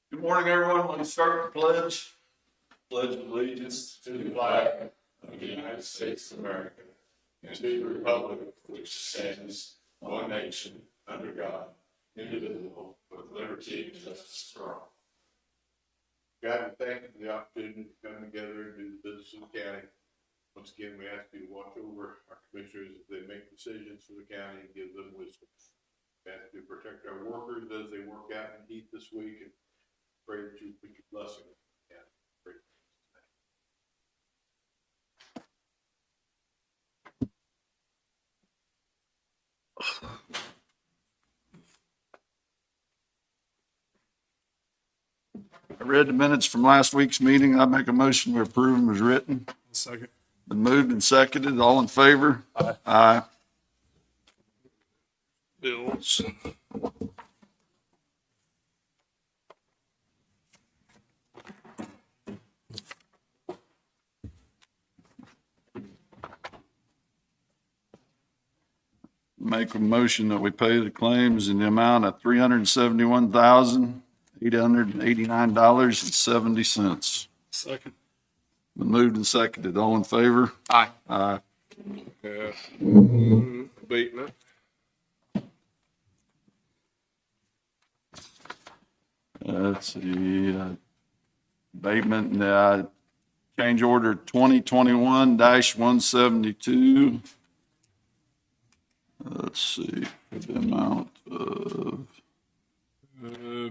Good morning, everyone. Let's start the pledge. Pledge allegiance to the flag of the United States of America and to the republic which stands one nation under God, indivisible, with liberty and justice for all. God, we thank you for the opportunity to come together and do the business of the county. Once again, we ask you to watch over our commissioners as they make decisions for the county and give them wisdom. We ask you to protect our workers as they work out in heat this week and pray that you put your blessing on the county. Pray. I read the minutes from last week's meeting. I make a motion to approve them as written. Second. Been moved and seconded. All in favor? Aye. Aye. Bills. Make a motion that we pay the claims in the amount of $371,889.70. Second. Been moved and seconded. All in favor? Aye. Aye. Abatement. Let's see, abatement, change order 2021-172. Let's see, the amount of,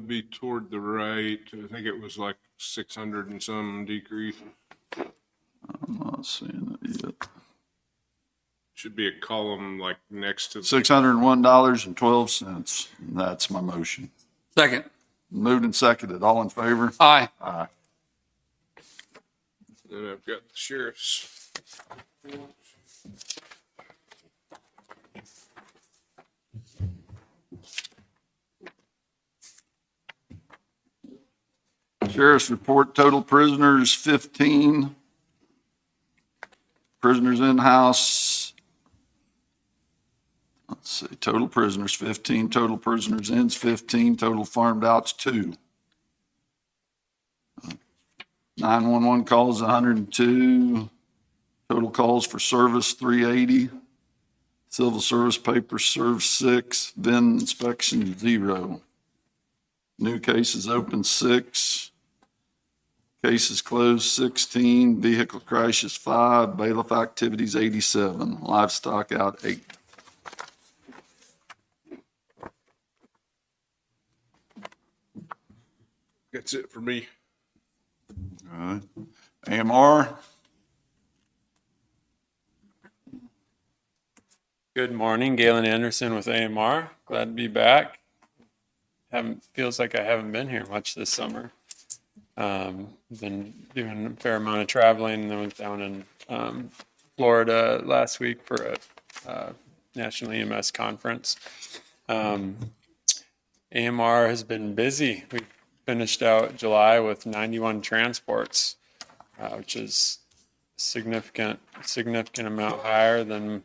Be toward the right. I think it was like 600 and some decrease. I'm not seeing it yet. Should be a column like next to. $601.12. That's my motion. Second. Moved and seconded. All in favor? Aye. Aye. Then I've got the sheriff's. Sheriff's report, total prisoners 15. Prisoners in-house. Let's see, total prisoners 15, total prisoners ins 15, total farmed outs 2. 911 calls 102. Total calls for service 380. Civil service papers served 6. VIN inspection 0. New cases open 6. Cases closed 16, vehicle crashes 5, bailiff activities 87, livestock out 8. That's it for me. All right. AMR, Good morning, Galen Anderson with AMR. Glad to be back. Feels like I haven't been here much this summer. Been doing a fair amount of traveling, and then was down in Florida last week for a National EMS conference. AMR has been busy. We finished out July with 91 transports, which is significant amount higher than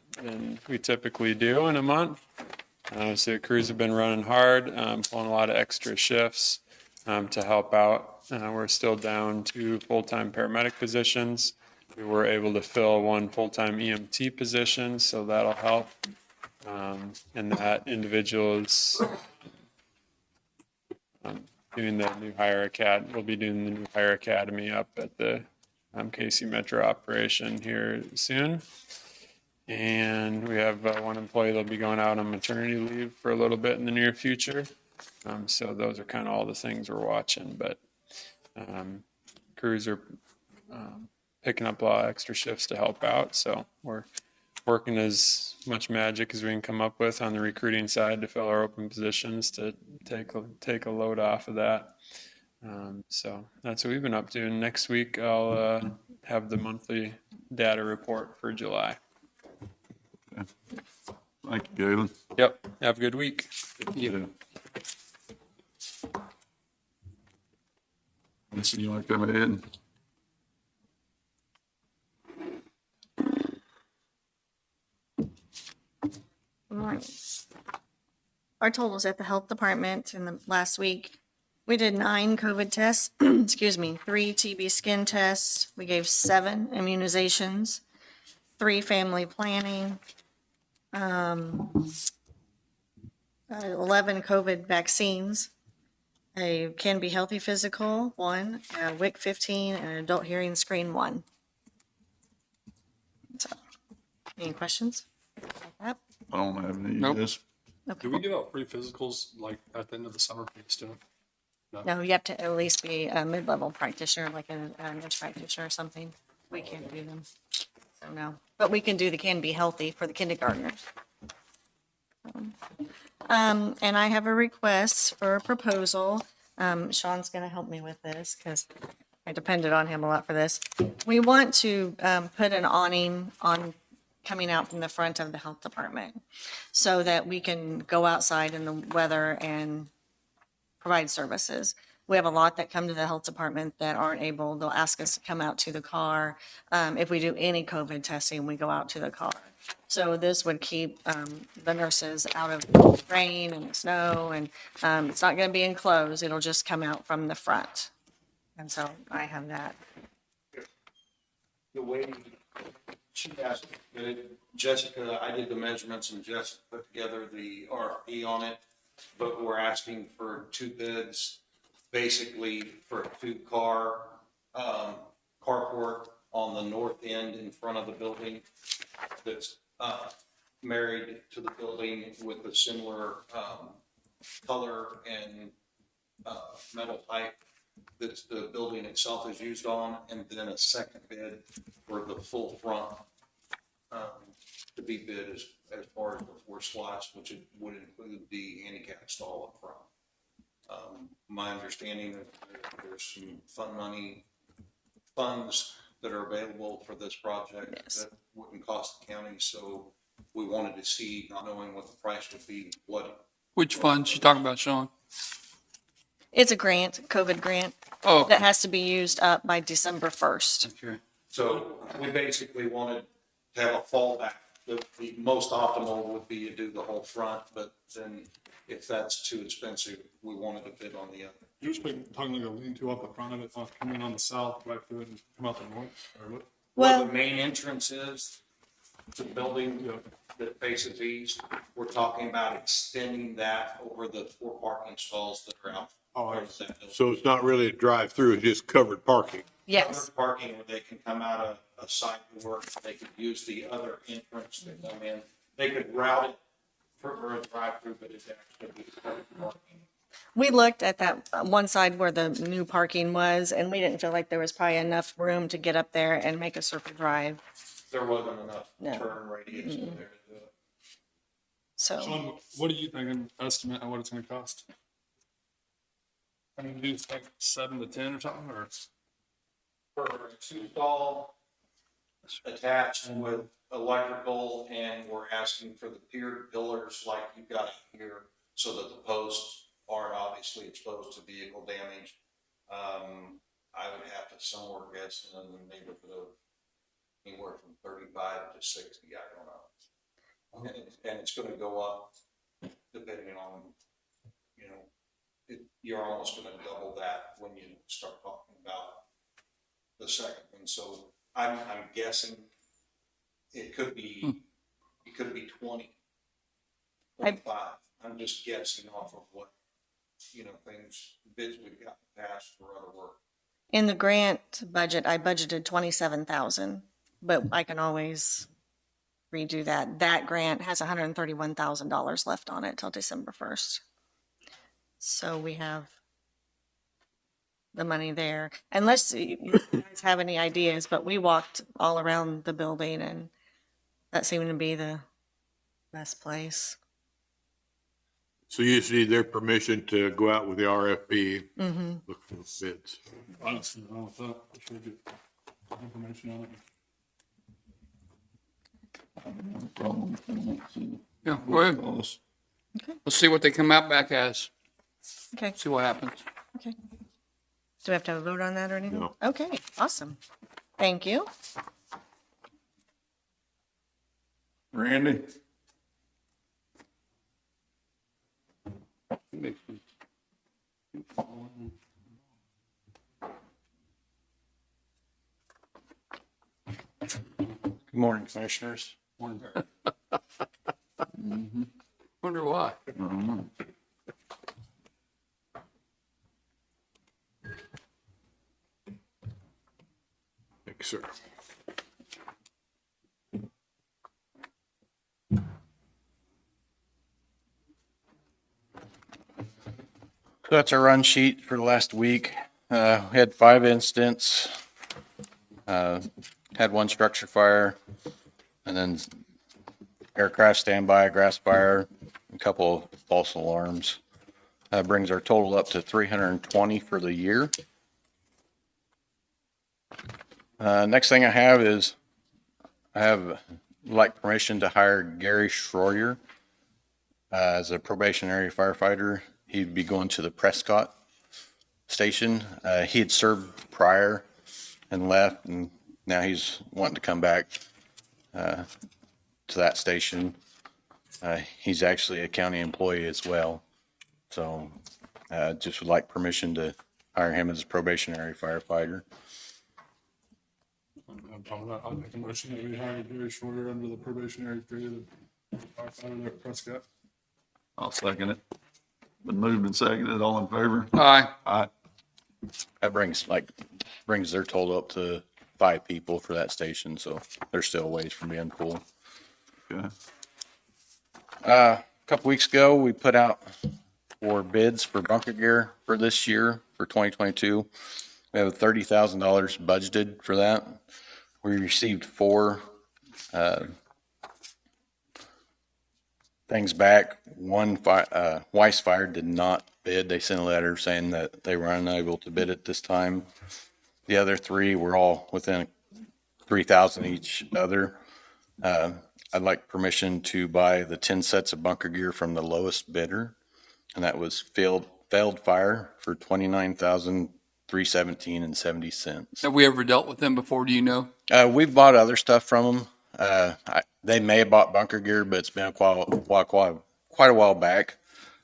we typically do in a month. So the crews have been running hard, pulling a lot of extra shifts to help out. We're still down 2 full-time paramedic positions. We were able to fill 1 full-time EMT position, so that'll help. And that individual is doing the new hire academy. We'll be doing the new hire academy up at the KC Metro operation here soon. And we have 1 employee that'll be going out on maternity leave for a little bit in the near future. So those are kind of all the things we're watching, but crews are picking up a lot of extra shifts to help out. So we're working as much magic as we can come up with on the recruiting side to fill our open positions to take a load off of that. So that's what we've been up to. And next week I'll have the monthly data report for July. thank you, Galen. Yep. Have a good week. Yeah. Lisa, you want to come ahead? Good morning. Our totals at the health department in the last week, We did 9 COVID tests, excuse me, 3 TB skin tests. We gave 7 immunizations, 3 family planning, 11 COVID vaccines, a Can Be Healthy physical, 1, a WIC 15, and an adult hearing screen, 1. So, any questions about that? I don't have any. Nope. Yes. Okay. Do we give out free physicals like at the end of the summer for the student? No, you have to at least be a mid-level practitioner, like a nurse practitioner or something. We can't do them. So no, but we can do the Can Be Healthy for the kindergartners. And I have a request for a proposal. Sean's gonna help me with this because I depended on him a lot for this. We want to put an awning on coming out from the front of the health department so that we can go outside in the weather and provide services. We have a lot that come to the health department that aren't able, they'll ask us to come out to the car. If we do any COVID testing, we go out to the car. So this would keep the nurses out of the rain and the snow, and it's not gonna be enclosed, it'll just come out from the front. And so I have that. The way she asked, Jessica, I did the measurements and Jessica put together the RFP on it, but we're asking for 2 bids, basically for a 2-car carport on the north end in front of the building that's married to the building with a similar color and metal type that the building itself is used on, and then a second bid for the full front to be bid as far as the 4 slots, which it would include the handicap stall up front. My understanding is that there's some funds that are available for this project. Yes. That wouldn't cost the county, so we wanted to see, not knowing what the price would be, what. Which funds you talking about, Sean? It's a grant, COVID grant, Oh, that has to be used up by December 1st. okay. So we basically wanted to have a fallback. The most optimal would be to do the whole front, but then if that's too expensive, we wanted to bid on the other. You're just talking like a lean-to up the front of it, not coming on the south, right through it and come out the north, or what? Well, the main entrance is to the building that faces east. We're talking about extending that over the 4 parking stalls that are out. Oh, I front of that building. So it's not really a drive-through, it's just covered parking. Yes, Covered parking where they can come out a side door, they could use the other entrance to come in. They could route it for a drive-through, but it's actually covered parking. we looked at that one side where the new parking was, and we didn't feel like there was probably enough room to get up there and make a circle drive. There wasn't enough No. turn radius in there to do it. So, Sean, what do you think, an estimate on what it's gonna cost? I mean, do you think 7 to 10 or something, or? For a 2-stall attached with electrical, and we're asking for the tiered pillars like you've got here, so that the posts aren't obviously exposed to vehicle damage. I would have to somewhere guess in the neighborhood of anywhere from 35 to 60, I don't know. And it's gonna go up depending on, you're almost gonna double that when you start talking about the second one. So I'm guessing it could be 20, 25. I'm just guessing off of what, bids we've got passed for other work. in the grant budget, I budgeted 27,000, but I can always redo that. That grant has $131,000 left on it till December 1st. So we have the money there, unless you guys have any ideas, but we walked all around the building and that seemed to be the best place. So you just need their permission to go out with the RFP, Mm-hmm. look for the bids. Honestly, I don't know what that, I should get information on it. Yeah, go ahead. Okay. Let's see what they come out back as. Okay, See what happens. okay. Do we have to have a vote on that or anything? No. Okay, awesome. Thank you. Randy? Makes me- Morning, Commissioners. Wonder why. Thank you, sir. So that's our run sheet for the last week. We had 5 incidents. Had 1 structure fire, and then aircraft standby, grass fire, a couple of false alarms. That brings our total up to 320 for the year. Next thing I have is I have like permission to hire Gary Schroyer as a probationary firefighter. He'd be going to the Prescott station. He had served prior and left, and now he's wanting to come back to that station. He's actually a county employee as well. So just would like permission to hire him as a probationary firefighter. I'll make a motion that we hire Gary Shorter under the probationary period of firefighter there at Prescott. I'll second it. Been moved and seconded. All in favor? Aye. Aye. That brings their total up to 5 people for that station, so they're still a ways from being full. Okay. A couple weeks ago, we put out for bids for bunker gear for this year, for 2022. We have $30,000 budgeted for that. We received 4 things back. One, Weiss Fire did not bid. They sent a letter saying that they were unable to bid it this time. The other 3 were all within $3,000 each other. I'd like permission to buy the 10 sets of bunker gear from the lowest bidder, and that was Failed Fire for $29,317.70. Have we ever dealt with them before? Do you know? We've bought other stuff from them. They may have bought bunker gear, but it's been quite a while back.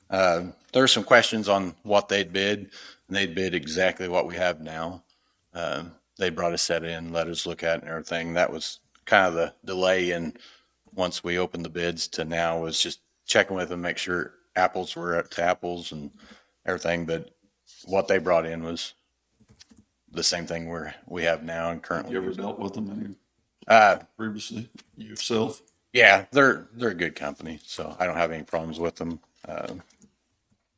There were some questions on what they'd bid, and they'd bid exactly what we have now. They brought a set in, let us look at it and everything. That was kind of the delay in once we opened the bids to now, was just checking with them, make sure apples were up to apples and everything. But what they brought in was the same thing we have now and currently. You ever dealt with them previously yourself? Yeah, they're a good company, so I don't have any problems with them.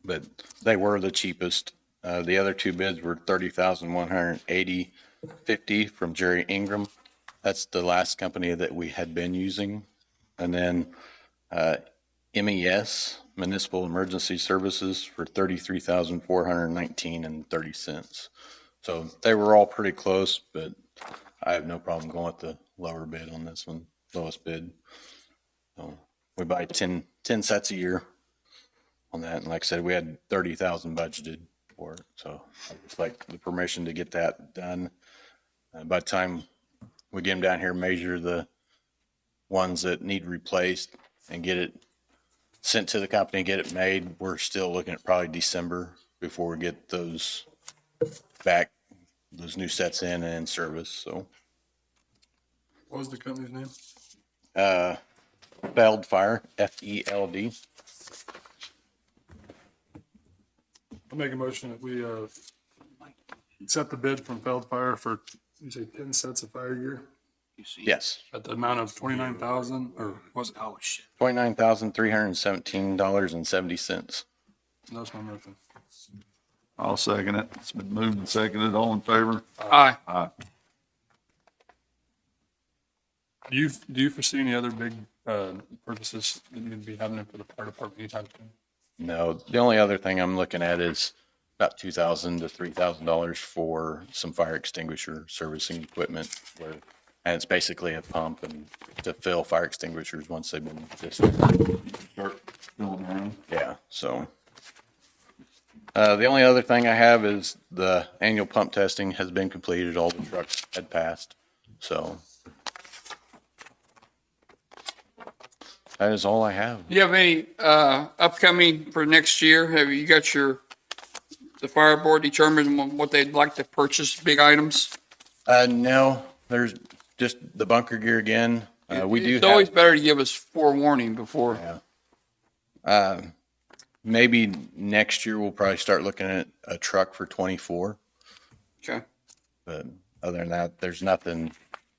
But they were the cheapest. The other 2 bids were $30,180.50 from Jerry Ingram. That's the last company that we had been using. And then MES, Municipal Emergency Services, for $33,419.30. So they were all pretty close, but I have no problem going with the lower bid on this one, lowest bid. So we buy 10 sets a year on that. And like I said, we had 30,000 budgeted for it. So I'd just like the permission to get that done. By the time we get them down here, measure the ones that need replaced and get it sent to the company, get it made, we're still looking at probably December before we get those back, those new sets in and in service. So What was the company's name? Feld Fire, FELD. I'll make a motion that we accept the bid from Feld Fire for, you say 10 sets of fire gear Yes, at the amount of 29,000, or was it? Oh, shit. $29,317.70. That's my motion. I'll second it. It's been moved and seconded. All in favor? Aye. Aye. Do you foresee any other big purchases that need to be happening for the fire department anytime soon? No, the only other thing I'm looking at is about $2,000 to $3,000 for some fire extinguisher servicing equipment, and it's basically a pump and to fill fire extinguishers once they've been discharged. Start filling around. Yeah, so. The only other thing I have is the annual pump testing has been completed. All the trucks had passed, so. That is all I have. Do you have any upcoming for next year? Have you got the fire board determined what they'd like to purchase, big items? No, there's just the bunker gear again. We do It's always have, better to give us forewarning before. maybe next year we'll probably start looking at a truck for 24. Okay. But other than that, there's nothing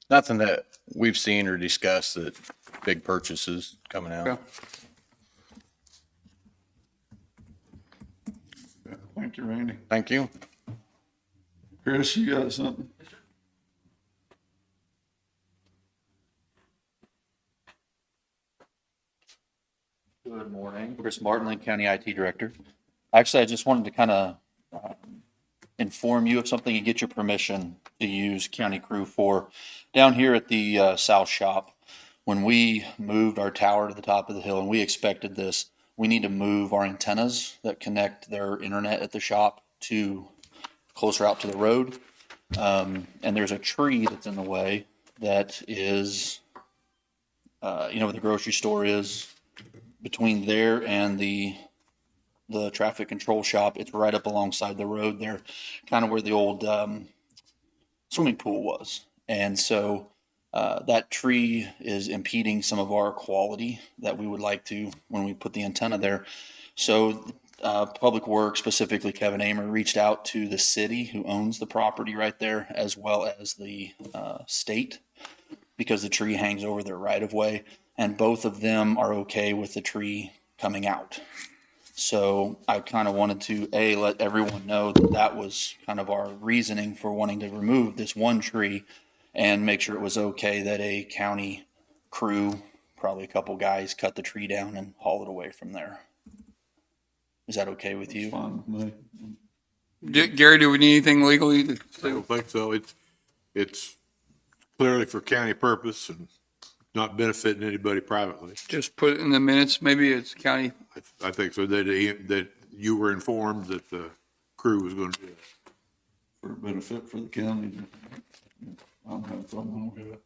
that we've seen or discussed that big purchases coming out. Okay. Thank you, Randy. Thank you. Chris, you got something? Good morning, Chris Martin, Linn County IT Director. Actually, I just wanted to kind of inform you of something and get your permission to use county crew for. Down here at the South Shop, when we moved our tower to the top of the hill, and we expected this, we need to move our antennas that connect their internet at the shop to closer out to the road. And there's a tree that's in the way that is, where the grocery store is, between there and the traffic control shop. It's right up alongside the road there, kind of where the old swimming pool was. And so that tree is impeding some of our quality that we would like to when we put the antenna there. So Public Works, specifically Kevin Amer, reached out to the city who owns the property right there, as well as the state, because the tree hangs over their right of way. And both of them are okay with the tree coming out. So I kind of wanted to, let everyone know that that was kind of our reasoning for wanting to remove this one tree and make sure it was okay that a county crew, probably a couple guys, cut the tree down and haul it away from there. Is that okay with you? Fine with me. Gary, do we need anything legally to I don't think so. It's clearly for county purpose and not benefiting anybody privately. just put it in the minutes? Maybe it's county. I think so, that you were informed that the crew was going to do that. For benefit for the county. I don't have a problem with it.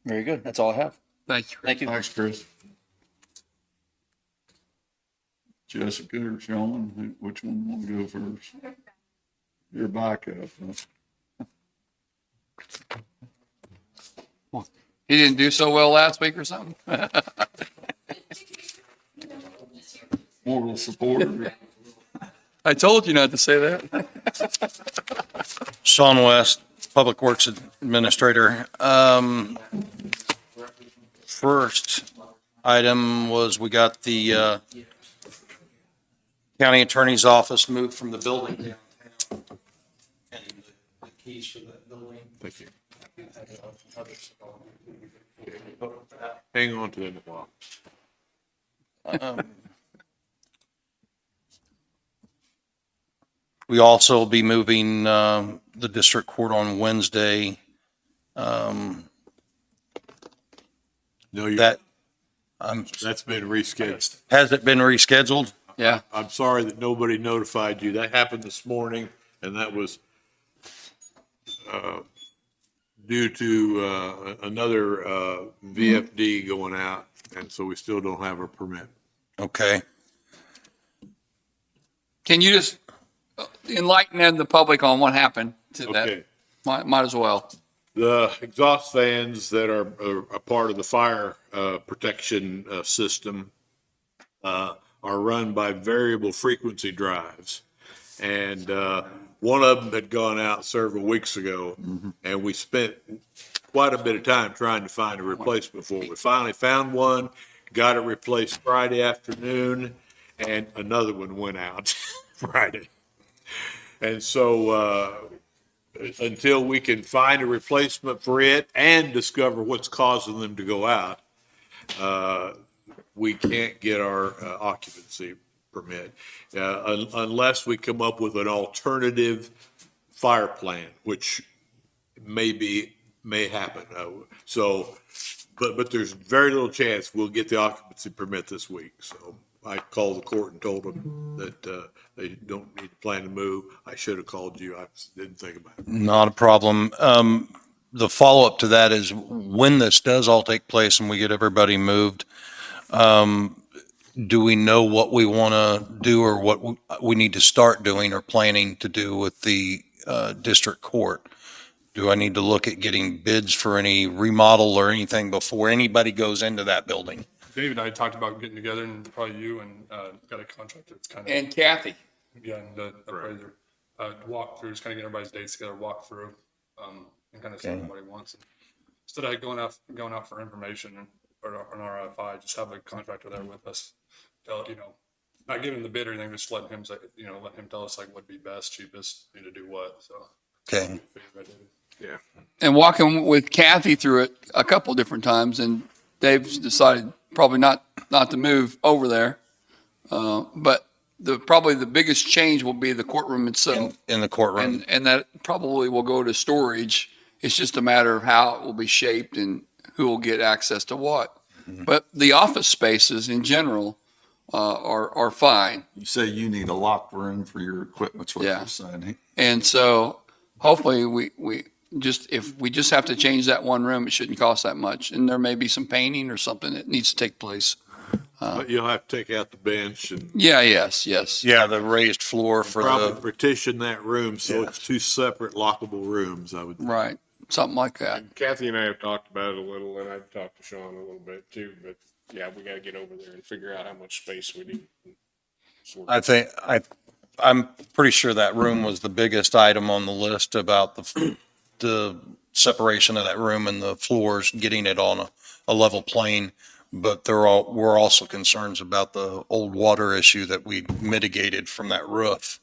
Very good. That's all I have. Thank you. Thank you. Thanks, Chris. Jessica or Sean, which one want to go first? Your backup. Huh? He didn't do so well last week or something? Moral supporter. I told you not to say that. Sean West, Public Works Administrator. First item was we got the county attorney's office moved from the building downtown. And the keys for that building. Thank you. Hang on to them a while. We also will be moving the district court on Wednesday. No, That that's been rescheduled. has it been rescheduled? Yeah. I'm sorry that nobody notified you. That happened this morning, and that was due to another VFD going out, and so we still don't have a permit. Okay. Can you just enlighten the public on what happened to Okay. that? Might as well. The exhaust fans that are a part of the fire protection system are run by variable frequency drives. And one of them had gone out several weeks ago, and we spent quite a bit of time trying to find a replacement for it. We finally found one, got it replaced Friday afternoon, and another one went out Friday. And so until we can find a replacement for it and discover what's causing them to go out, we can't get our occupancy permit unless we come up with an alternative fire plan, which may happen. But there's very little chance we'll get the occupancy permit this week. So I called the court and told them that they don't need to plan to move. I should have called you. I didn't think about it. Not a problem. The follow-up to that is when this does all take place and we get everybody moved, do we know what we want to do or what we need to start doing or planning to do with the district court? do I need to look at getting bids for any remodel or anything before anybody goes into that building? David and I talked about getting together, and probably you and, got a contractor that's kind of, And Kathy. yeah, and the appraiser, walk through, just kind of get everybody's dates together, walk through, and kind of see Okay. what he wants. Instead of going out for information or an RFI, just have a contractor there with us. Tell, not giving the bid or anything, just letting him say, let him tell us like what'd be best, cheapest, to do what, so. Okay. Yeah. And walking with Kathy through it a couple different times, and Dave's decided probably not to move over there. But probably the biggest change will be the courtroom itself. In the courtroom. And that probably will go to storage. It's just a matter of how it will be shaped and who will get access to what. But the office spaces in general are fine. You say you need a locked room for your equipment, what Yeah. you're saying. And so hopefully if we just have to change that one room, it shouldn't cost that much. And there may be some painting or something that needs to take place. But you'll have to take out the bench and Yes. Yeah, the raised floor for probably the, partition that room so Yeah. it's two separate lockable rooms, I would. Right. Something like that. Kathy and I have talked about it a little, and I've talked to Sean a little bit too, but yeah, we gotta get over there and figure out how much space we need. I'm pretty sure that room was the biggest item on the list about the separation of that room and the floors, getting it on a level plane. But we're also concerns about the old water issue that we mitigated from that roof,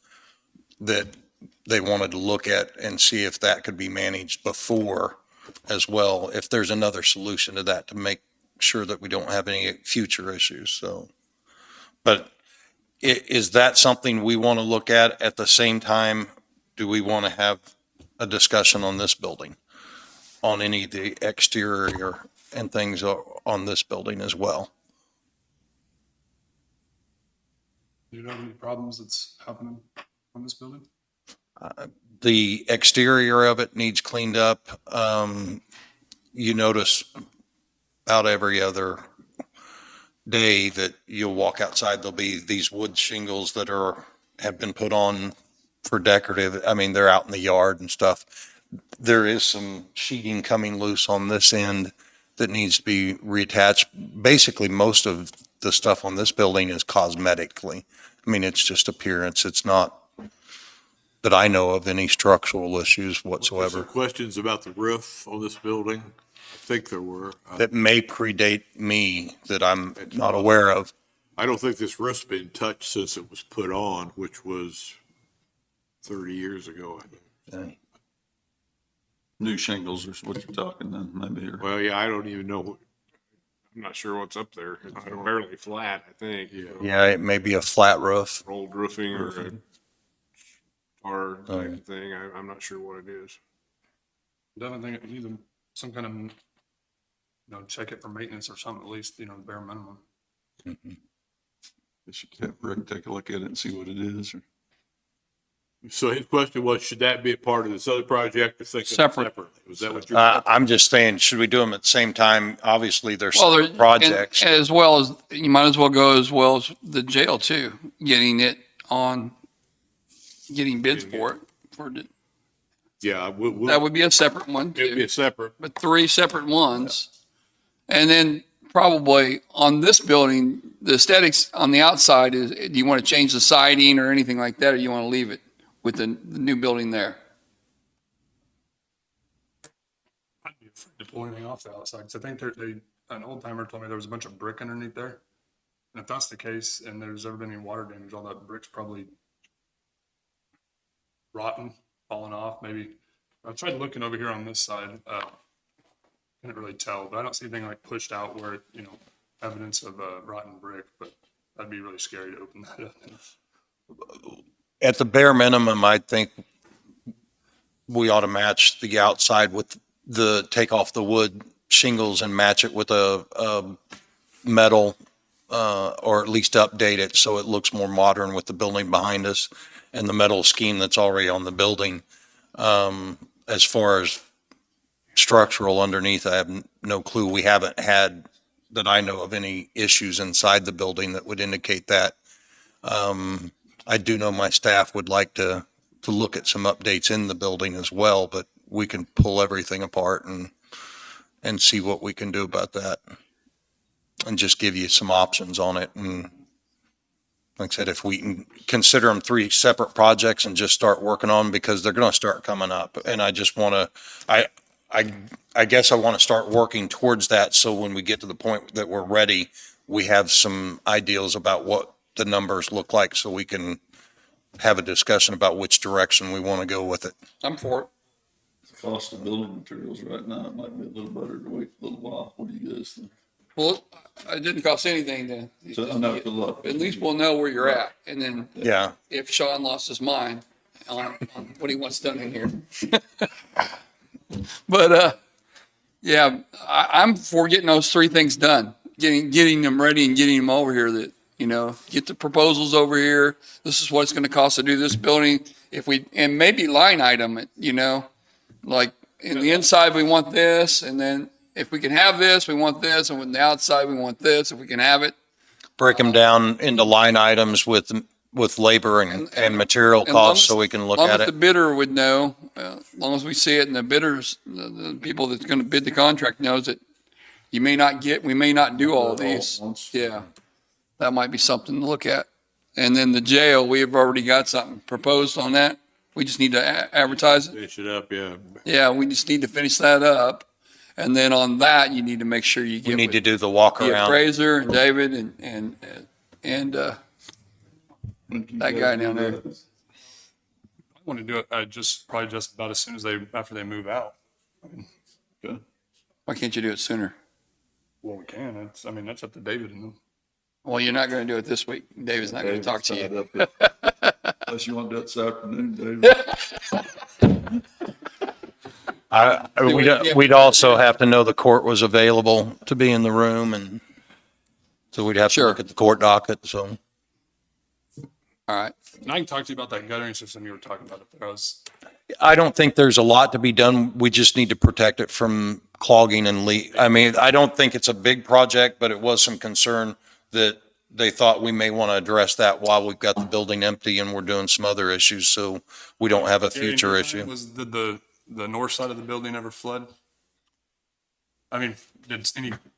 that they wanted to look at and see if that could be managed before as well, if there's another solution to that to make sure that we don't have any future issues, so. But is that something we want to look at the same time? Do we want to have a discussion on this building? On any of the exterior and things on this building as well? Do you know any problems that's happening on this building? The exterior of it needs cleaned up. You notice about every other day that you'll walk outside, there'll be these wood shingles that have been put on for decorative. I mean, they're out in the yard and stuff. There is some sheeting coming loose on this end that needs to be reattached. Basically, most of the stuff on this building is cosmetically. I mean, it's just appearance. It's not that I know of any structural issues Some whatsoever. questions about the roof on this building? I think there were. That may predate me that I'm not aware of. I don't think this roof's been touched since it was put on, which was 30 years ago, I think. New shingles is what you're talking then, maybe, or Well, yeah, I don't even know. I'm not sure what's up there. It's barely flat, I think. Yeah. Yeah, it may be a flat roof. Old roofing or a tar Oh, type yeah. of thing. I'm not sure what it is. Definitely think it needs some kind of, check it for maintenance or something, at least, bare minimum. guess you could have Rick take a look at it and see what it is, or. So his question was, should that be a part of this other project or think of it Separate. separately? Was that what you're? I'm just saying, should we do them at the same time? Obviously, there's Well, separate projects. and as well as, you might as well go as well as the jail too, getting bids for it. Yeah, That would be a separate one it'd be too, a separate. but 3 separate ones. And then probably on this building, the aesthetics on the outside is, do you want to change the siding or anything like that, or you want to leave it with the new building there? I'd be afraid to pull anything off the outside, because I think an old timer told me there was a bunch of brick underneath there. And if that's the case, and there's ever been any water damage, all that brick's probably rotten, falling off, maybe. I tried looking over here on this side, couldn't really tell, but I don't see anything like pushed out where, evidence of rotten brick, but that'd be really scary to open that up. At the bare minimum, I think we ought to match the outside with take off the wood shingles and match it with a metal, or at least update it so it looks more modern with the building behind us and the metal scheme that's already on the building. As far as structural underneath, I have no clue. We haven't had, that I know of, any issues inside the building that would indicate that. I do know my staff would like to look at some updates in the building as well, but we can pull everything apart and see what we can do about that. And just give you some options on it. And like I said, if we can consider them 3 separate projects and just start working on them, because they're going to start coming up. And I just want to, I guess I want to start working towards that. So when we get to the point that we're ready, we have some ideas about what the numbers look like, so we can have a discussion about which direction we want to go with it. I'm for it. Cost of building materials right now, it might be a little better to wait a little while. What do you guys think? Well, it didn't cost anything to. So I know, good luck. At least we'll know where you're at, and then Yeah. if Sean lost his mind on what he wants done in here. But, yeah, I'm for getting those 3 things done, getting them ready and getting them over here that, get the proposals over here. This is what it's going to cost to do this building. And maybe line item it, like in the inside, we want this. And then if we can have this, we want this. And on the outside, we want this, if we can have it. Break them down into line items with labor and material costs, so we can look Long at as it. the bidder would know, as long as we see it, and the bidders, the people that's going to bid the contract knows that we may not do all of these. Yeah, that might be something to look at. And then the jail, we have already got something proposed on that. We just need to advertise it. Finish it up, yeah. Yeah, we just need to finish that up. And then on that, you need to make sure you We get need with to do the walk the around. appraiser and David and that guy down there. I want to do it, probably just about as soon as after they move out. Okay. Why can't you do it sooner? Well, we can. That's up to David and them. Well, you're not going to do it this week. David's not going to talk to you. Unless you want to do it this afternoon, David. We'd also have to know the court was available to be in the room, and so we'd have to Sure. look at the court docket, so. All right. And I can talk to you about that guttering system you were talking about. If there was, I don't think there's a lot to be done. We just need to protect it from clogging and leak. I don't think it's a big project, but it was some concern that they thought we may want to address that while we've got the building empty and we're doing some other issues, so we don't have a future issue. Did the north side of the building ever flood? Did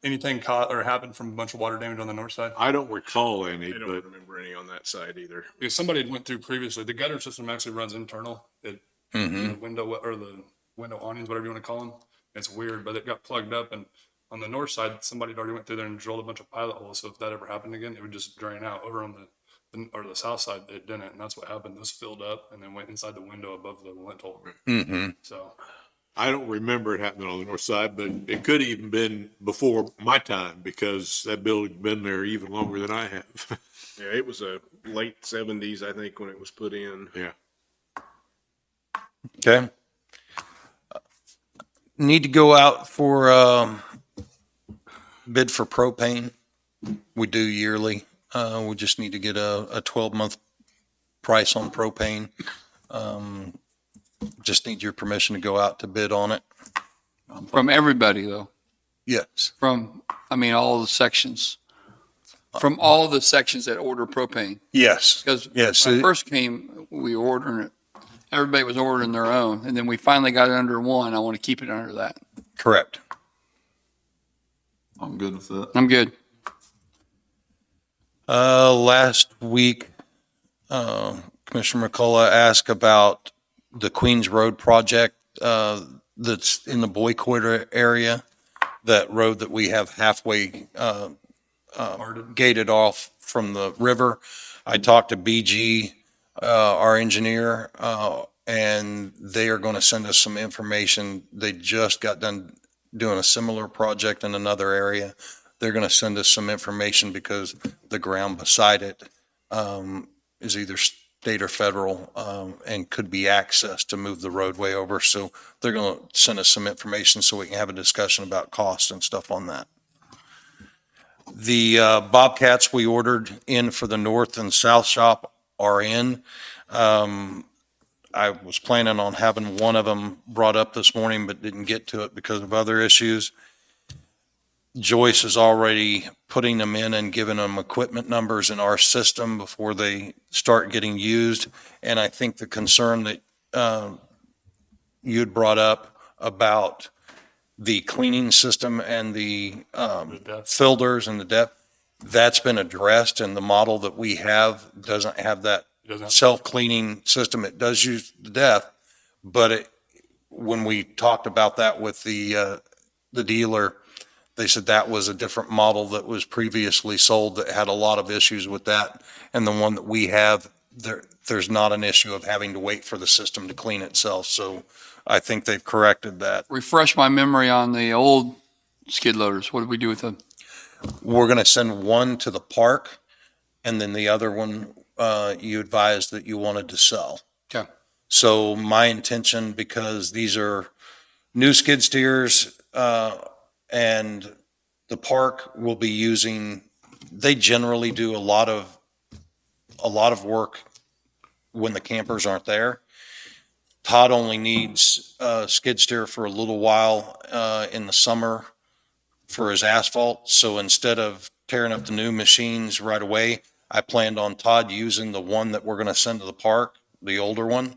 anything caught or happen from a bunch of water damage on the north side? I don't recall any, I but. don't remember any on that side either. Because somebody had went through previously, the gutter system actually runs internal. The window or the window awnings, whatever you want to call them. It's weird, but it got plugged up, and on the north side, somebody had already went through there and drilled a bunch of pilot holes. So if that ever happened again, it would just drain out. Over on the south side, it didn't, and that's what happened. Those filled up and then went inside the window above the lintel. Mm-hmm. So I don't remember it happening on the north side, but it could have even been before my time, because that building's been there even longer than I have. Yeah, it was a late 70s, I think, when it was put in. Yeah. Okay. Need to go out for bid for propane. We do yearly. We just need to get a 12-month price on propane. Just need your permission to go out to bid on it. From everybody, though. Yes. From all the sections. From all the sections that order propane. Yes. Because Yes. when I first came, we were ordering it. Everybody was ordering their own, and then we finally got it under one. I want to keep it under that. Correct. I'm good with that. I'm good. Last week, Commissioner McCullough asked about the Queens Road project that's in the Boycoit area, that road that we have halfway gated off from the river. I talked to BG, our engineer, and they are going to send us some information. They just got done doing a similar project in another area. They're going to send us some information because the ground beside it is either state or federal, and could be accessed to move the roadway over. So they're going to send us some information so we can have a discussion about cost and stuff on that. The Bobcats we ordered in for the north and south shop are in. I was planning on having one of them brought up this morning, but didn't get to it because of other issues. Joyce is already putting them in and giving them equipment numbers in our system before they start getting used. And I think the concern that you had brought up about the cleaning system and the depth. filters and the depth, that's been addressed, and the model that we have doesn't have that It doesn't have- self-cleaning system. It does use the depth, but when we talked about that with the dealer, they said that was a different model that was previously sold that had a lot of issues with that. And the one that we have, there's not an issue of having to wait for the system to clean itself. So I think they've corrected that. Refresh my memory on the old skid loaders. What did we do with them? We're going to send one to the park, and then the other one, you advised that you wanted to sell. Okay. So my intention, because these are new skid steers, and the park will be using, they generally do a lot of work when the campers aren't there. Todd only needs a skid steer for a little while, in the summer for his asphalt. So instead of tearing up the new machines right away, I planned on Todd using the one that we're going to send to the park, the older one,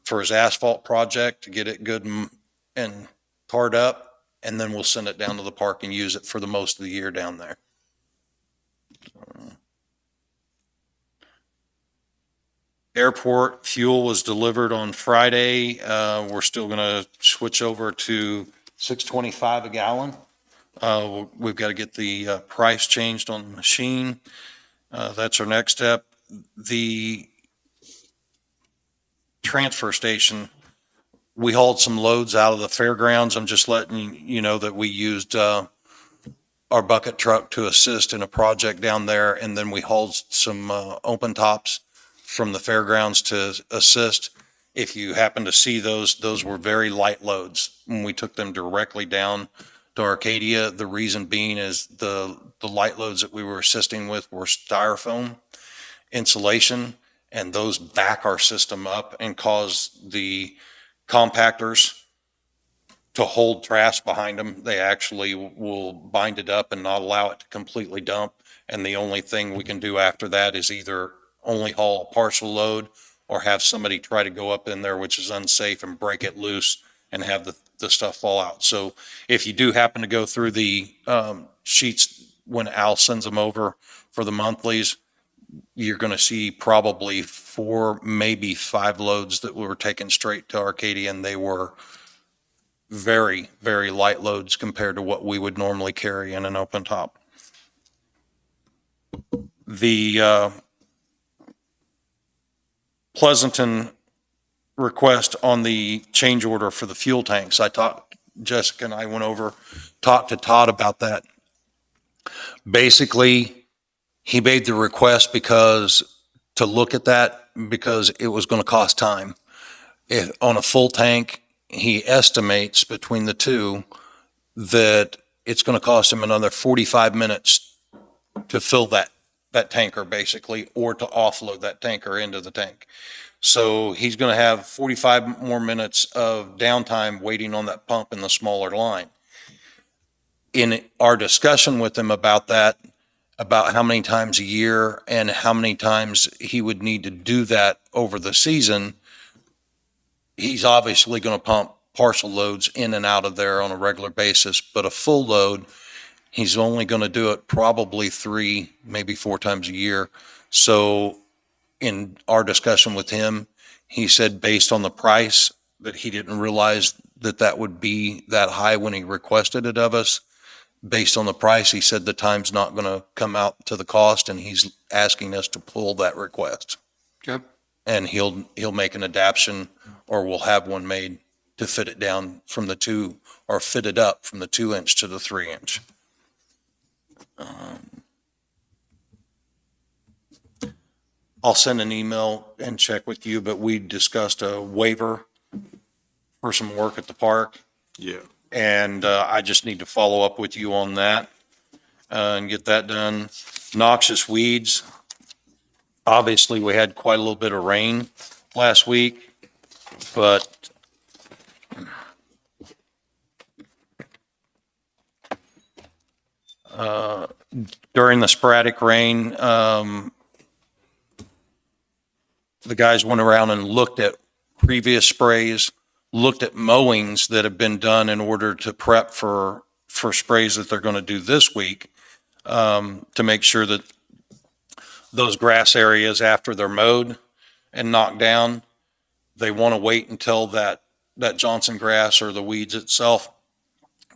for his asphalt project to get it good and tarred up. And then we'll send it down to the park and use it for the most of the year down there. Airport fuel was delivered on Friday. We're still going to switch over to $6.25 a gallon. We've got to get the price changed on the machine. That's our next step. The transfer station, we hauled some loads out of the fairgrounds. I'm just letting you know that we used our bucket truck to assist in a project down there, and then we hauled some open tops from the fairgrounds to assist. If you happen to see those were very light loads when we took them directly down to Arcadia. The reason being is the light loads that we were assisting with were styrofoam insulation, and those back our system up and cause the compactors to hold trash behind them. They actually will bind it up and not allow it to completely dump. And the only thing we can do after that is either only haul a partial load or have somebody try to go up in there, which is unsafe, and break it loose and have the stuff fall out. So if you do happen to go through the sheets when Al sends them over for the monthlies, you're going to see probably 4, maybe 5 loads that were taken straight to Arcadia, and they were very, very light loads compared to what we would normally carry in an open top. The Pleasanton request on the change order for the fuel tanks, Jessica and I went over, talked to Todd about that. Basically, he made the request to look at that because it was going to cost time. On a full tank, he estimates between the two that it's going to cost him another 45 minutes to fill that tanker basically, or to offload that tanker into the tank. So he's going to have 45 more minutes of downtime waiting on that pump in the smaller line. In our discussion with him about that, about how many times a year and how many times he would need to do that over the season, he's obviously going to pump partial loads in and out of there on a regular basis, but a full load, he's only going to do it probably 3, maybe 4 times a year. So in our discussion with him, he said based on the price that he didn't realize that would be that high when he requested it of us. Based on the price, he said the time's not going to come out to the cost, and he's asking us to pull that request. Okay. And he'll make an adaptation, or we'll have one made to fit it down from the 2, or fit it up from the 2-inch to the 3-inch. I'll send an email and check with you, but we discussed a waiver for some work at the park. Yeah. And I just need to follow up with you on that and get that done. Noxious weeds. Obviously, we had quite a little bit of rain last week, but during the sporadic rain, the guys went around and looked at previous sprays looked at mowings that have been done in order to prep for sprays that they're going to do this week, to make sure that those grass areas after they're mowed and knocked down, they want to wait until that Johnson grass or the weeds itself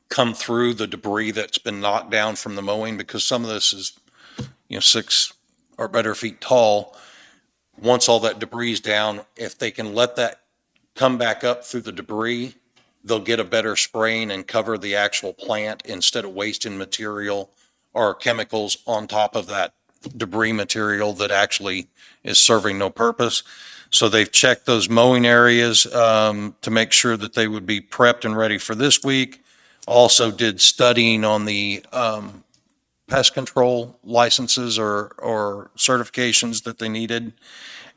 come through the debris that's been knocked down from the mowing, because some of this is, 6 or better feet tall. Once all that debris is down, if they can let that come back up through the debris, they'll get a better spraying and cover the actual plant instead of wasting material or chemicals on top of that debris material that actually is serving no purpose. So they've checked those mowing areas to make sure that they would be prepped and ready for this week. Also did studying on the pest control licenses or certifications that they needed.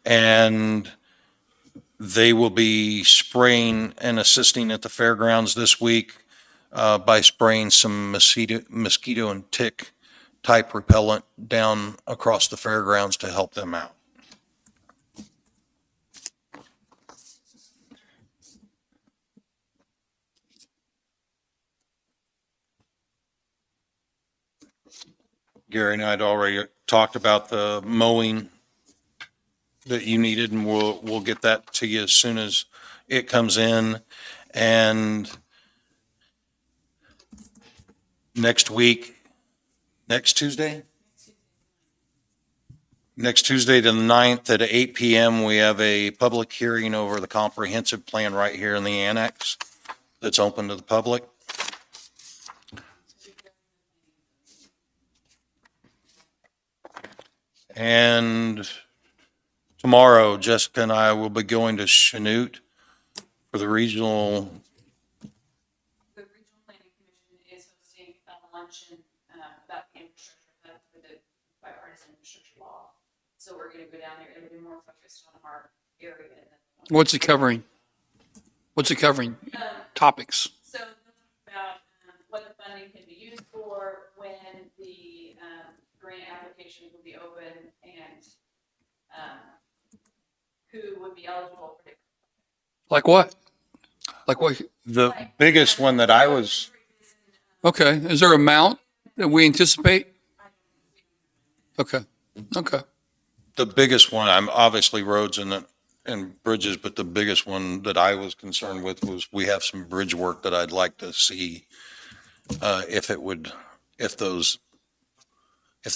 And they will be spraying and assisting at the fairgrounds this week by spraying some mosquito and tick type repellent down across the fairgrounds to help them out. Gary and I had already talked about the mowing that you needed, and we'll get that to you as soon as it comes in. And next Tuesday to the 9th at 8 p.m., we have a public hearing over the comprehensive plan right here in the annex that's open to the public. And tomorrow, Jessica and I will be going to Chanute for the regional. The Regional Planning Commission is hosting a luncheon about the infrastructure hub for the bipartisan infrastructure law. So we're going to go down there. It'll be more focused on our area. What's it covering? Topics. So about what the funding can be used for, when the grant applications will be open, and who would be eligible for it. Like what? Like what? The biggest one that I was, Okay. Is there an amount that we anticipate? Okay. the biggest one, I'm obviously roads and bridges, but the biggest one that I was concerned with was we have some bridge work that I'd like to see, if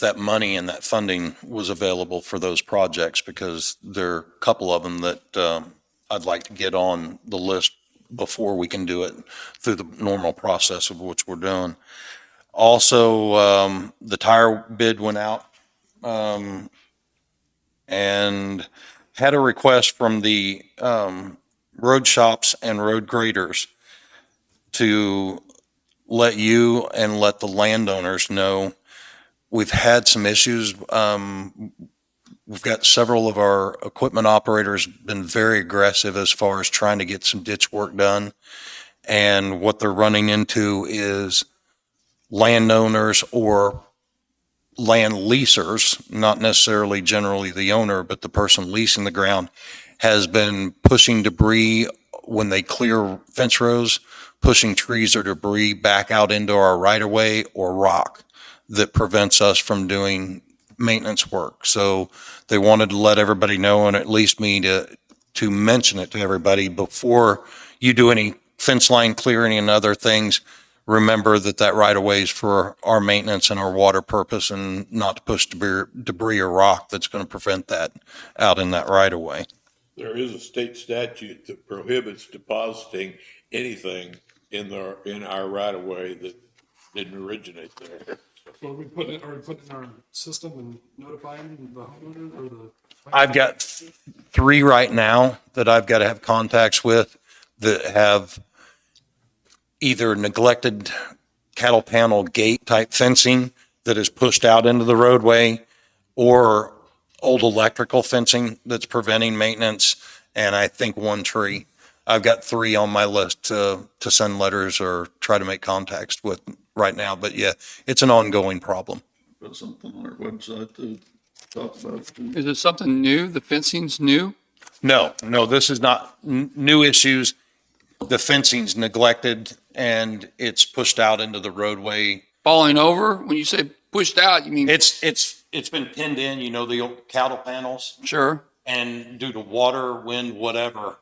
that money and that funding was available for those projects, because there are a couple of them that I'd like to get on the list before we can do it through the normal process of which we're doing. Also, the tire bid went out, and had a request from the road shops and road graders to let you and let the landowners know we've had some issues. We've got several of our equipment operators been very aggressive as far as trying to get some ditch work done. And what they're running into is landowners or land leasers, not necessarily generally the owner, but the person leasing the ground, has been pushing debris when they clear fence rows, pushing trees or debris back out into our right of way or rock that prevents us from doing maintenance work. So they wanted to let everybody know, and at least me to mention it to everybody before you do any fence line clearing and other things. Remember that right of way is for our maintenance and our water purpose, and not to push debris or rock that's going to prevent that out in that right of way. There is a state statute that prohibits depositing anything in our right of way that didn't originate there. So are we putting it in our system and notifying the homeowner or the? I've got 3 right now that I've got to have contacts with that have either neglected cattle panel gate type fencing that is pushed out into the roadway, or old electrical fencing that's preventing maintenance, and I think 1 tree. I've got 3 on my list to send letters or try to make contacts with right now. But yeah, it's an ongoing problem. Put something on our website to talk about. Is it something new? The fencing's new? No, this is not new issues. the fencing's neglected and it's pushed out into the roadway. Falling over? When you say pushed out, you mean? It's been pinned in, you know, the old cattle panels. Sure. And due to water, wind, whatever,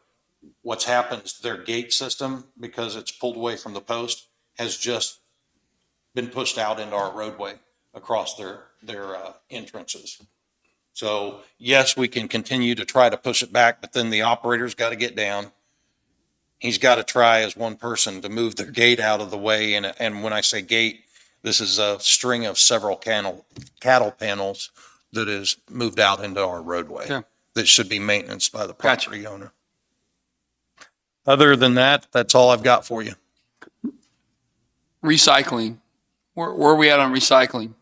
what's happened is their gate system, because it's pulled away from the post, has just been pushed out into our roadway across their entrances. So yes, we can continue to try to push it back, but then the operator's got to get down. He's got to try as one person to move their gate out of the way. And when I say gate, this is a string of several cattle panels that is moved out into our roadway. Yeah. That should be maintenance by the Gotcha. property owner. Other than that, that's all I've got for you. Recycling. Where are we at on recycling?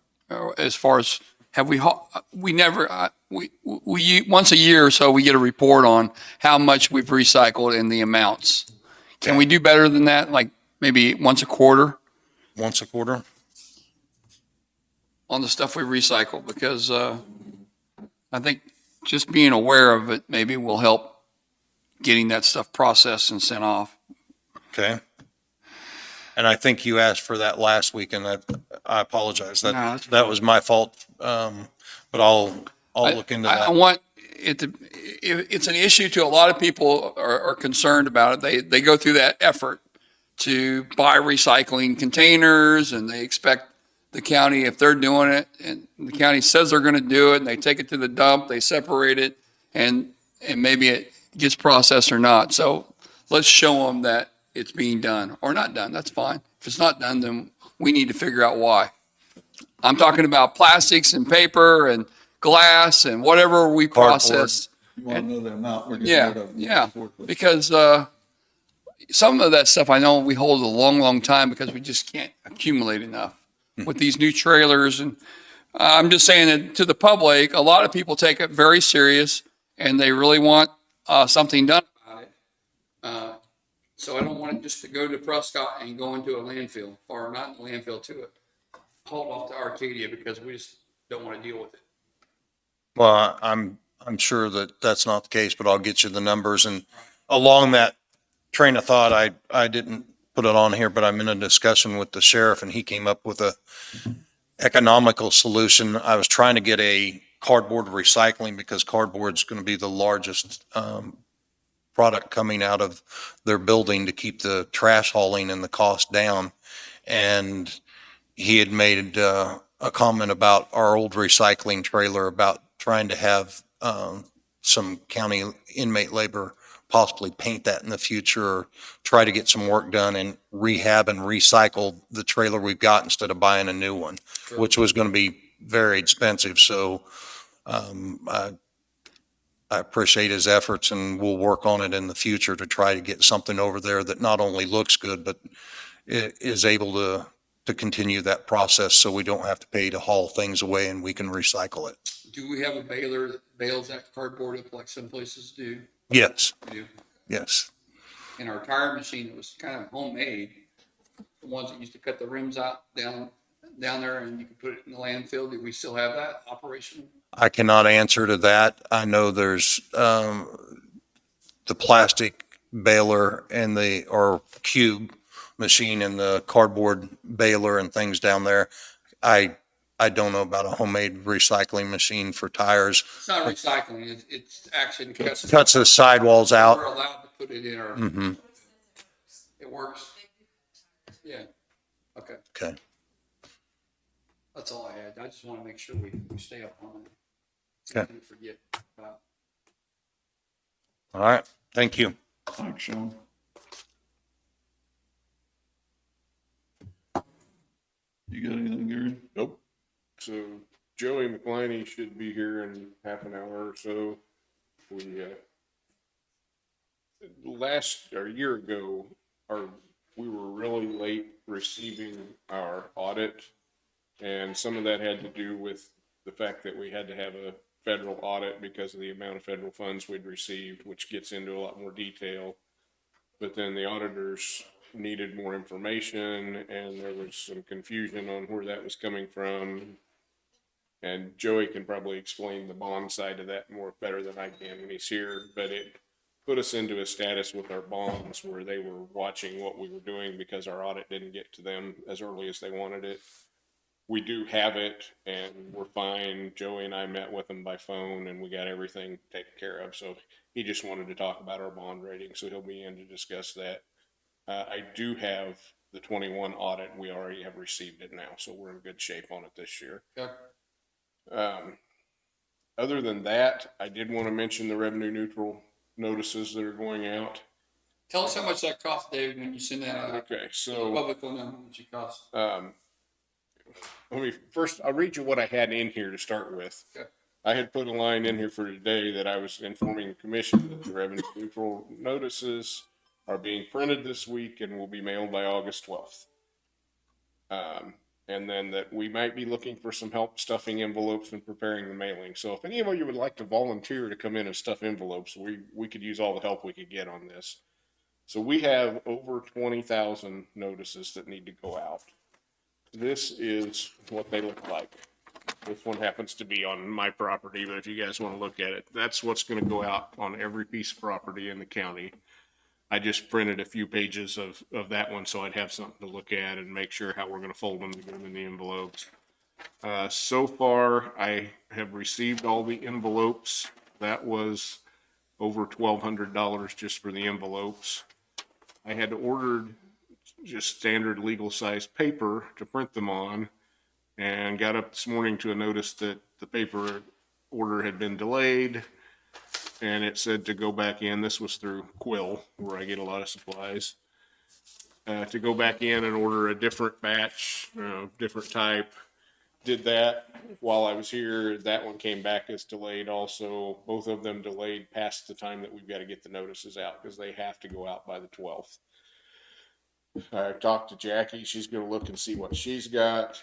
As far as, have we never, we once a year or so, we get a report on how much we've recycled and the amounts. Can we do better than that? Like maybe once a quarter Once a quarter? on the stuff we recycle? Because, I think just being aware of it maybe will help getting that stuff processed and sent off. Okay. And I think you asked for that last week, and I apologize. No, that's That was my fault. But I'll look into I that. want it to, it's an issue to a lot of people are concerned about it. They go through that effort to buy recycling containers, and they expect the county, if they're doing it, and the county says they're going to do it, and they take it to the dump, they separate it, and maybe it gets processed or not. So let's show them that it's being done or not done. That's fine. If it's not done, then we need to figure out why. I'm talking about plastics and paper and glass and whatever we process. You want to know the amount we're getting Yeah, rid of? yeah, because some of that stuff I know we hold a long, long time because we just can't accumulate enough with these new trailers. And I'm just saying that to the public, a lot of people take it very serious and they really want something done about it. So I don't want it just to go to Prescott and go into a landfill, or not a landfill to it, hauled off to Arcadia because we just don't want to deal with it. Well, I'm sure that that's not the case, but I'll get you the numbers. And along that train of thought, I didn't put it on here, but I'm in a discussion with the sheriff, and he came up with a economical solution. I was trying to get a cardboard recycling, because cardboard's going to be the largest product coming out of their building to keep the trash hauling and the cost down. And he had made a comment about our old recycling trailer, about trying to have some county inmate labor possibly paint that in the future, or try to get some work done and rehab and recycle the trailer we've got instead of buying a new one, which was going to be very expensive. So I appreciate his efforts, and we'll work on it in the future to try to get something over there that not only looks good, but is able to continue that process, so we don't have to pay to haul things away and we can recycle it. Do we have a baler that bales that cardboard up like some places do? Yes, We do. yes. And our tire machine, it was kind of homemade. The ones that used to cut the rims out down there and you could put it in the landfill. Do we still have that operation? I cannot answer to that. I know there's the plastic baler and or cube machine and the cardboard baler and things down there. I don't know about a homemade recycling machine for tires. It's not recycling. It's actually Cuts the sidewalls out. We're allowed to put it in our. Mm-hmm. It works. Yeah. Okay. Okay. That's all I had. I just want to make sure we stay up on it. Okay. Something to forget about. All right. Thank you. Thanks, Sean. You got anything, Gary? Nope. So Joey McCliney should be here in half an hour or so. We, a year ago, we were really late receiving our audit. And some of that had to do with the fact that we had to have a federal audit because of the amount of federal funds we'd received, which gets into a lot more detail. But then the auditors needed more information, and there was some confusion on where that was coming from. And Joey can probably explain the bond side of that more better than I can when he's here, but put us into a status with our bonds where they were watching what we were doing because our audit didn't get to them as early as they wanted it. We do have it and we're fine. Joey and I met with them by phone and we got everything taken care of. So he just wanted to talk about our bond rating, so he'll be in to discuss that. I do have the 21 audit. We already have received it now, so we're in good shape on it this year. Okay. Other than that, I did want to mention the revenue neutral notices that are going out. Tell us how much that costs, David, when you send that out. Okay, so Public will know how much it costs. I'll read you what I had in here to start with. Okay. I had put a line in here for today that I was informing the commission that the revenue neutral notices are being printed this week and will be mailed by August 12th. And then that we might be looking for some help stuffing envelopes and preparing the mailing. So if any of you would like to volunteer to come in and stuff envelopes, we could use all the help we could get on this. So we have over 20,000 notices that need to go out. This is what they look like. This one happens to be on my property, but if you guys want to look at it, that's what's going to go out on every piece of property in the county. I just printed a few pages of that one so I'd have something to look at and make sure how we're going to fold them to get them in the envelopes. So far, I have received all the envelopes. That was over $1,200 just for the envelopes. I had ordered just standard legal size paper to print them on and got up this morning to a notice that the paper order had been delayed. And it said to go back in. This was through Quill, where I get a lot of supplies. To go back in and order a different batch, different type. Did that while I was here. That one came back as delayed also. Both of them delayed past the time that we've got to get the notices out because they have to go out by the 12th. I talked to Jackie. She's going to look and see what she's got.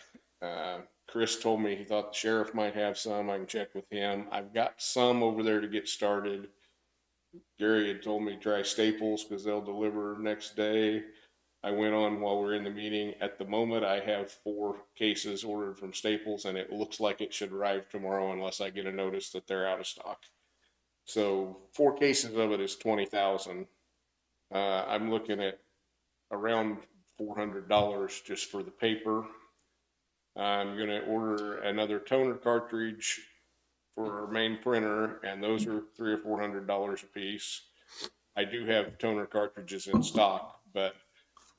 Chris told me he thought the sheriff might have some. I can check with him. I've got some over there to get started. Gary had told me to try Staples because they'll deliver next day. I went on while we were in the meeting. At the moment, I have 4 cases ordered from Staples, and it looks like it should arrive tomorrow unless I get a notice that they're out of stock. So 4 cases of it is 20,000. I'm looking at around $400 just for the paper. I'm going to order another toner cartridge for our main printer, and those are $300 or $400 a piece. I do have toner cartridges in stock, but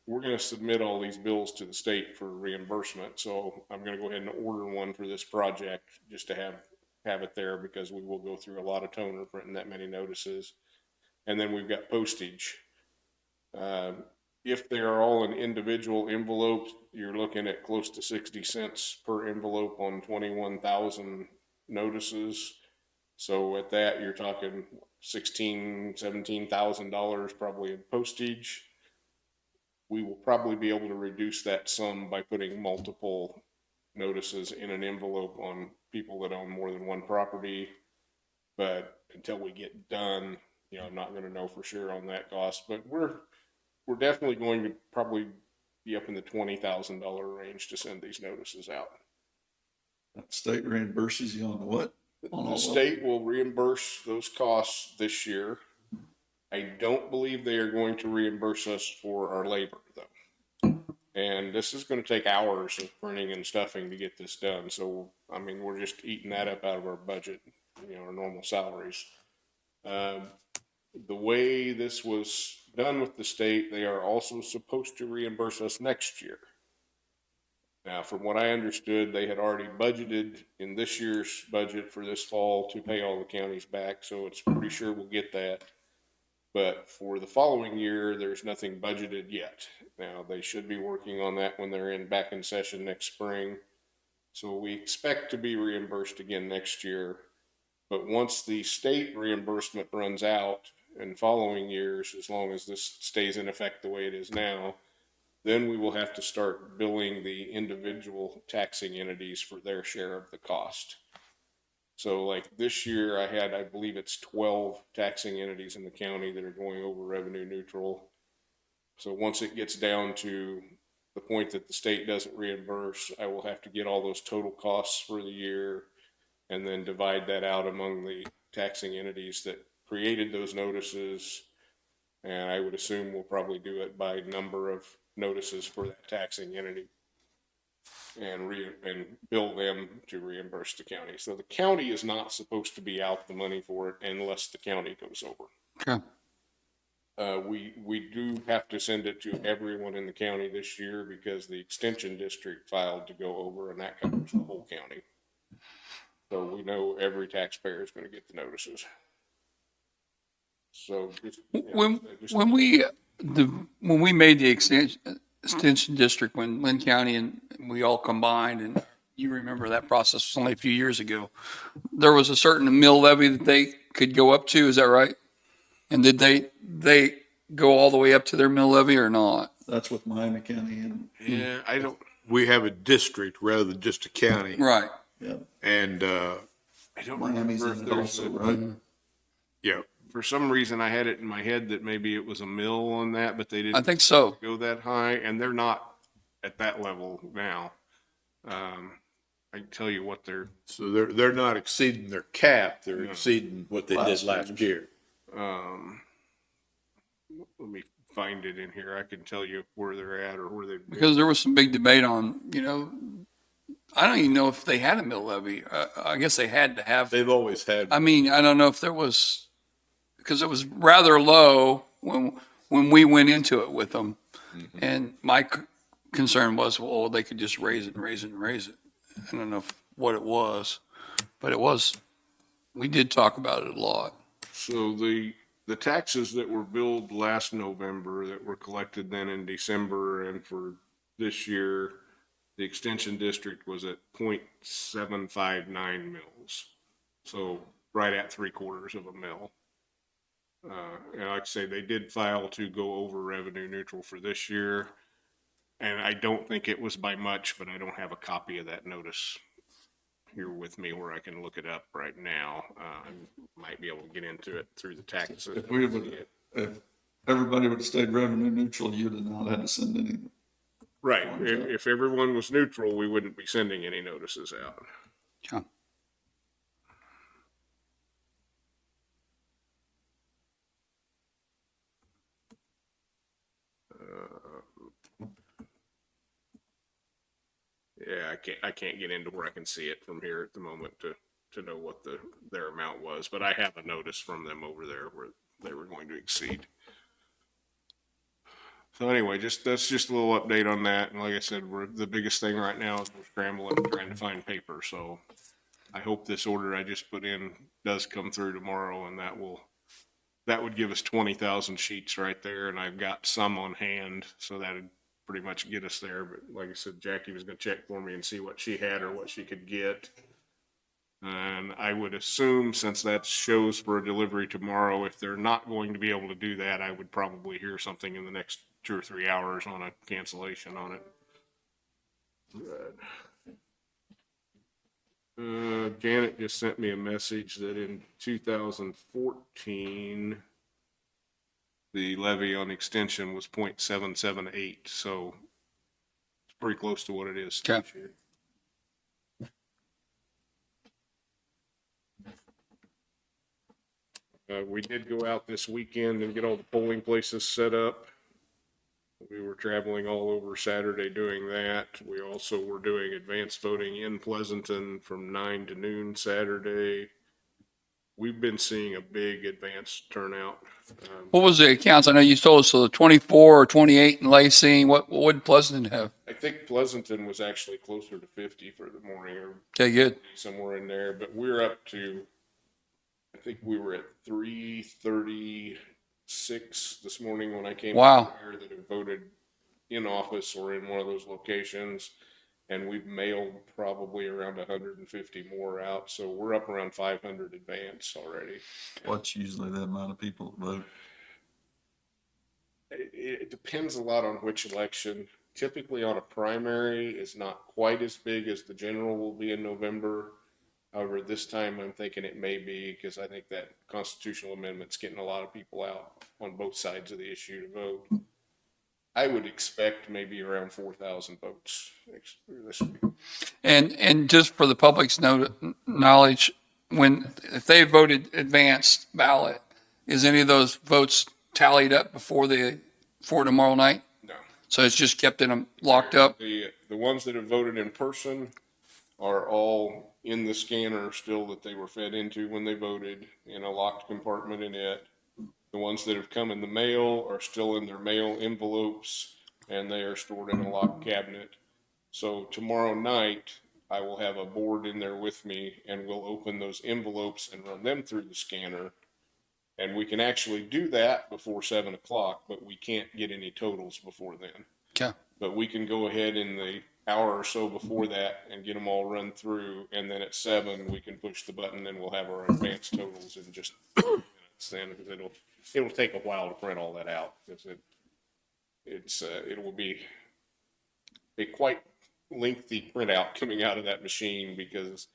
we're going to submit all these bills to the state for reimbursement. So I'm going to go ahead and order one for this project just to have it there because we will go through a lot of toner printing that many notices. And then we've got postage. If they are all in individual envelopes, you're looking at close to 60 cents per envelope on 21,000 notices. So at that, you're talking $16,000, $17,000 probably in postage. We will probably be able to reduce that sum by putting multiple notices in an envelope on people that own more than one property. But until we get done, I'm not going to know for sure on that cost, but we're definitely going to probably be up in the $20,000 range to send these notices out. State reimburses you on the what? The state will reimburse those costs this year. I don't believe they are going to reimburse us for our labor though. And this is going to take hours of printing and stuffing to get this done. So, we're just eating that up out of our budget, our normal salaries. The way this was done with the state, they are also supposed to reimburse us next year. Now, from what I understood, they had already budgeted in this year's budget for this fall to pay all the counties back, so it's pretty sure we'll get that. But for the following year, there's nothing budgeted yet. Now, they should be working on that when they're back in session next spring. So we expect to be reimbursed again next year. But once the state reimbursement runs out in following years, as long as this stays in effect the way it is now, then we will have to start billing the individual taxing entities for their share of the cost. So like this year I believe it's 12 taxing entities in the county that are going over revenue neutral. So once it gets down to the point that the state doesn't reimburse, I will have to get all those total costs for the year and then divide that out among the taxing entities that created those notices, and I would assume we'll probably do it by number of notices for that taxing entity and bill them to reimburse the county. So the county is not supposed to be out the money for it unless the county goes over. Okay. We do have to send it to everyone in the county this year because the extension district filed to go over, and that covers the whole county. So we know every taxpayer is going to get the notices. So When we made the extension district, when Linn County and we all combined, and you remember that process was only a few years ago, there was a certain mill levy that they could go up to, is that right? And did they go all the way up to their mill levy or not? That's with Miami County and. yeah, we have a district rather than just a county. Right. Yeah. And, I don't Miami's remember if in it there's also, right? yeah, for some reason I had it in my head that maybe it was a mill on that, but they didn't. I think so. Go that high, and they're not at that level now. I can tell you what so they're not exceeding their cap, they're exceeding what they did last year. Let me find it in here. I can tell you where they're at or where they've been. Because there was some big debate on, I don't even know if they had a mill levy. I guess they had to have. They've always had. I mean, I don't know if there was, because it was rather low when we went into it with them. Mm-hmm. And my concern was, well, they could just raise it and raise it and raise it. I don't know what it was, but it was, we did talk about it a lot. So the taxes that were billed last November that were collected then in December and for this year, the extension district was at 0.759 mils. So right at 3/4 of a mil. And like I say, they did file to go over revenue neutral for this year. And I don't think it was by much, but I don't have a copy of that notice here with me where I can look it up right now. I might be able to get into it through the taxes. If everybody would have stayed revenue neutral, you'd have not had to send any. Right. If everyone was neutral, we wouldn't be sending any notices out. Yeah. Yeah, I can't get into where I can see it from here at the moment to know what their amount was, but I have a notice from them over there where they were going to exceed. So anyway, that's just a little update on that. And like I said, the biggest thing right now is we're scrambling trying to find paper. So I hope this order I just put in does come through tomorrow, and that would give us 20,000 sheets right there. And I've got some on hand, so that'd pretty much get us there. But like I said, Jackie was going to check for me and see what she had or what she could get. And I would assume, since that shows for a delivery tomorrow, if they're not going to be able to do that, I would probably hear something in the next 2 or 3 hours on a cancellation on it. Janet just sent me a message that in 2014, the levy on extension was 0.778, so it's pretty close to what it is this year. We did go out this weekend and get all the polling places set up. We were traveling all over Saturday doing that. We also were doing advanced voting in Pleasanton from 9 to noon Saturday. We've been seeing a big advanced turnout. What was the accounts? I know you told us, so the 24 or 28 in Lacey. What would Pleasanton have? I think Pleasanton was actually closer to 50 for the morning, or Okay, good. somewhere in there. But we're up to, I think we were at 336 this morning when I came Wow. here that have voted in office or in one of those locations. And we've mailed probably around 150 more out. So we're up around 500 advance already. What's usually the amount of people that vote? It depends a lot on which election. Typically on a primary is not quite as big as the general will be in November. However, this time I'm thinking it may be, because I think that constitutional amendment's getting a lot of people out on both sides of the issue to vote. I would expect maybe around 4,000 votes this week. And just for the public's knowledge, if they voted advanced ballot, Is any of those votes tallied up before tomorrow night? No. So it's just kept in them locked up? The ones that have voted in person are all in the scanner still that they were fed into when they voted in a locked compartment in it. The ones that have come in the mail are still in their mail envelopes and they are stored in a locked cabinet. So tomorrow night, I will have a board in there with me and we'll open those envelopes and run them through the scanner. And we can actually do that before 7 o'clock, but we can't get any totals before then. Okay. But we can go ahead in the hour or so before that and get them all run through. And then at 7, we can push the button and we'll have our advanced totals in just minutes then, because it'll take a while to print all that out, because it will be a quite lengthy printout coming out of that machine, because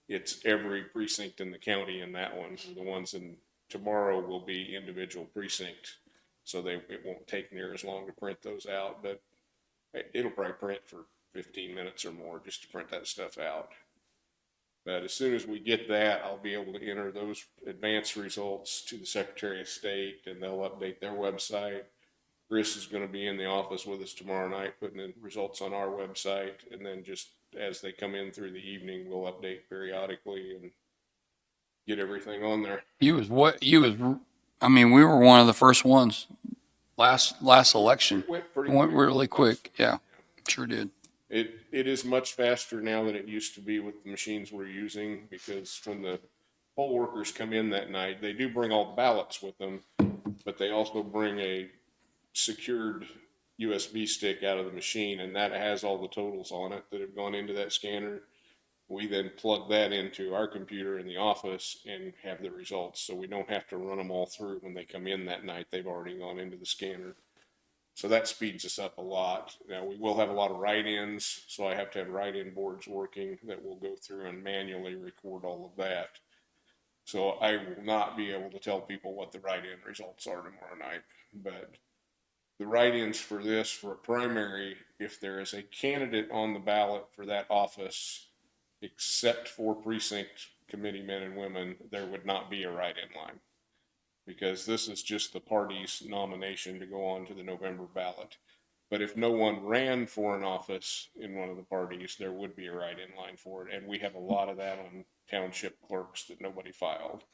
it's every precinct in the county in that one. The ones in tomorrow will be individual precinct, so it won't take near as long to print those out, but it'll probably print for 15 minutes or more just to print that stuff out. But as soon as we get that, I'll be able to enter those advanced results to the Secretary of State, and they'll update their website. Chris is going to be in the office with us tomorrow night, putting the results on our website, and then just as they come in through the evening, we'll update periodically and get everything on there. We were one of the first ones last election. It Went really quick. Yeah, sure did. It is much faster now than it used to be with the machines we're using, because when the poll workers come in that night, they do bring all the ballots with them, but they also bring a secured USB stick out of the machine, and that has all the totals on it that have gone into that scanner. We then plug that into our computer in the office and have the results, so we don't have to run them all through when they come in that night. They've already gone into the scanner. So that speeds us up a lot. Now, we will have a lot of write-ins, so I have to have write-in boards working that will go through and manually record all of that. So I will not be able to tell people what the write-in results are tomorrow night. But the write-ins for this, for a primary, if there is a candidate on the ballot for that office, except for precinct committee men and women, there would not be a write-in line, because this is just the party's nomination to go on to the November ballot. But if no one ran for an office in one of the parties, there would be a write-in line for it. And we have a lot of that on township clerks that nobody filed.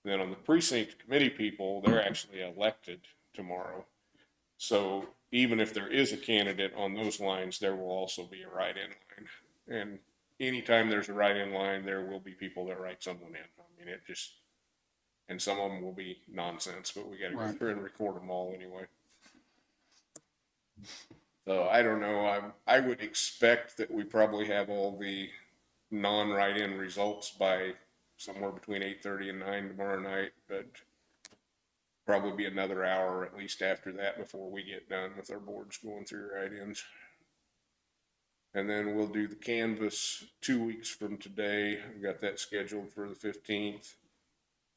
Then on the precinct committee people, they're actually elected tomorrow. So even if there is a candidate on those lines, there will also be a write-in line. And anytime there's a write-in line, there will be people that write someone in. I mean, and some of them will be nonsense, but we got to go through and record them all anyway. So I don't know. I would expect that we probably have all the non-write-in results by somewhere between 8:30 and 9 tomorrow night, but probably be another hour at least after that before we get done with our boards going through write-ins. And then we'll do the canvas 2 weeks from today. We've got that scheduled for the 15th.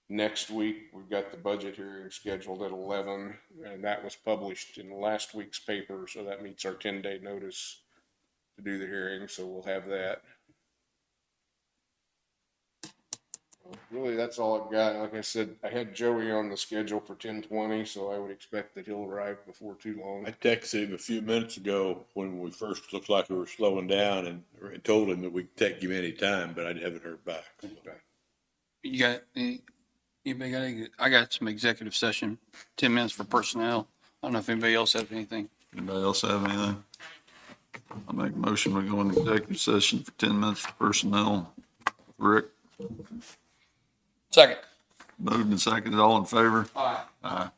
Next week, we've got the budget hearing scheduled at 11, and that was published in last week's paper, so that meets our 10-day notice to do the hearing, so we'll have that. Really, that's all I've got. Like I said, I had Joey on the schedule for 10:20, so I would expect that he'll arrive before too long. I texted him a few minutes ago when we first looked like we were slowing down, and told him that we could take him any time, but I haven't heard back. You got anybody got any? I got some executive session, 10 minutes for personnel. I don't know if anybody else has anything. Anybody else have anything? I make a motion, we go into executive session for 10 minutes for personnel. Rick? Second. Moved and seconded, all in favor? Aye. Aye.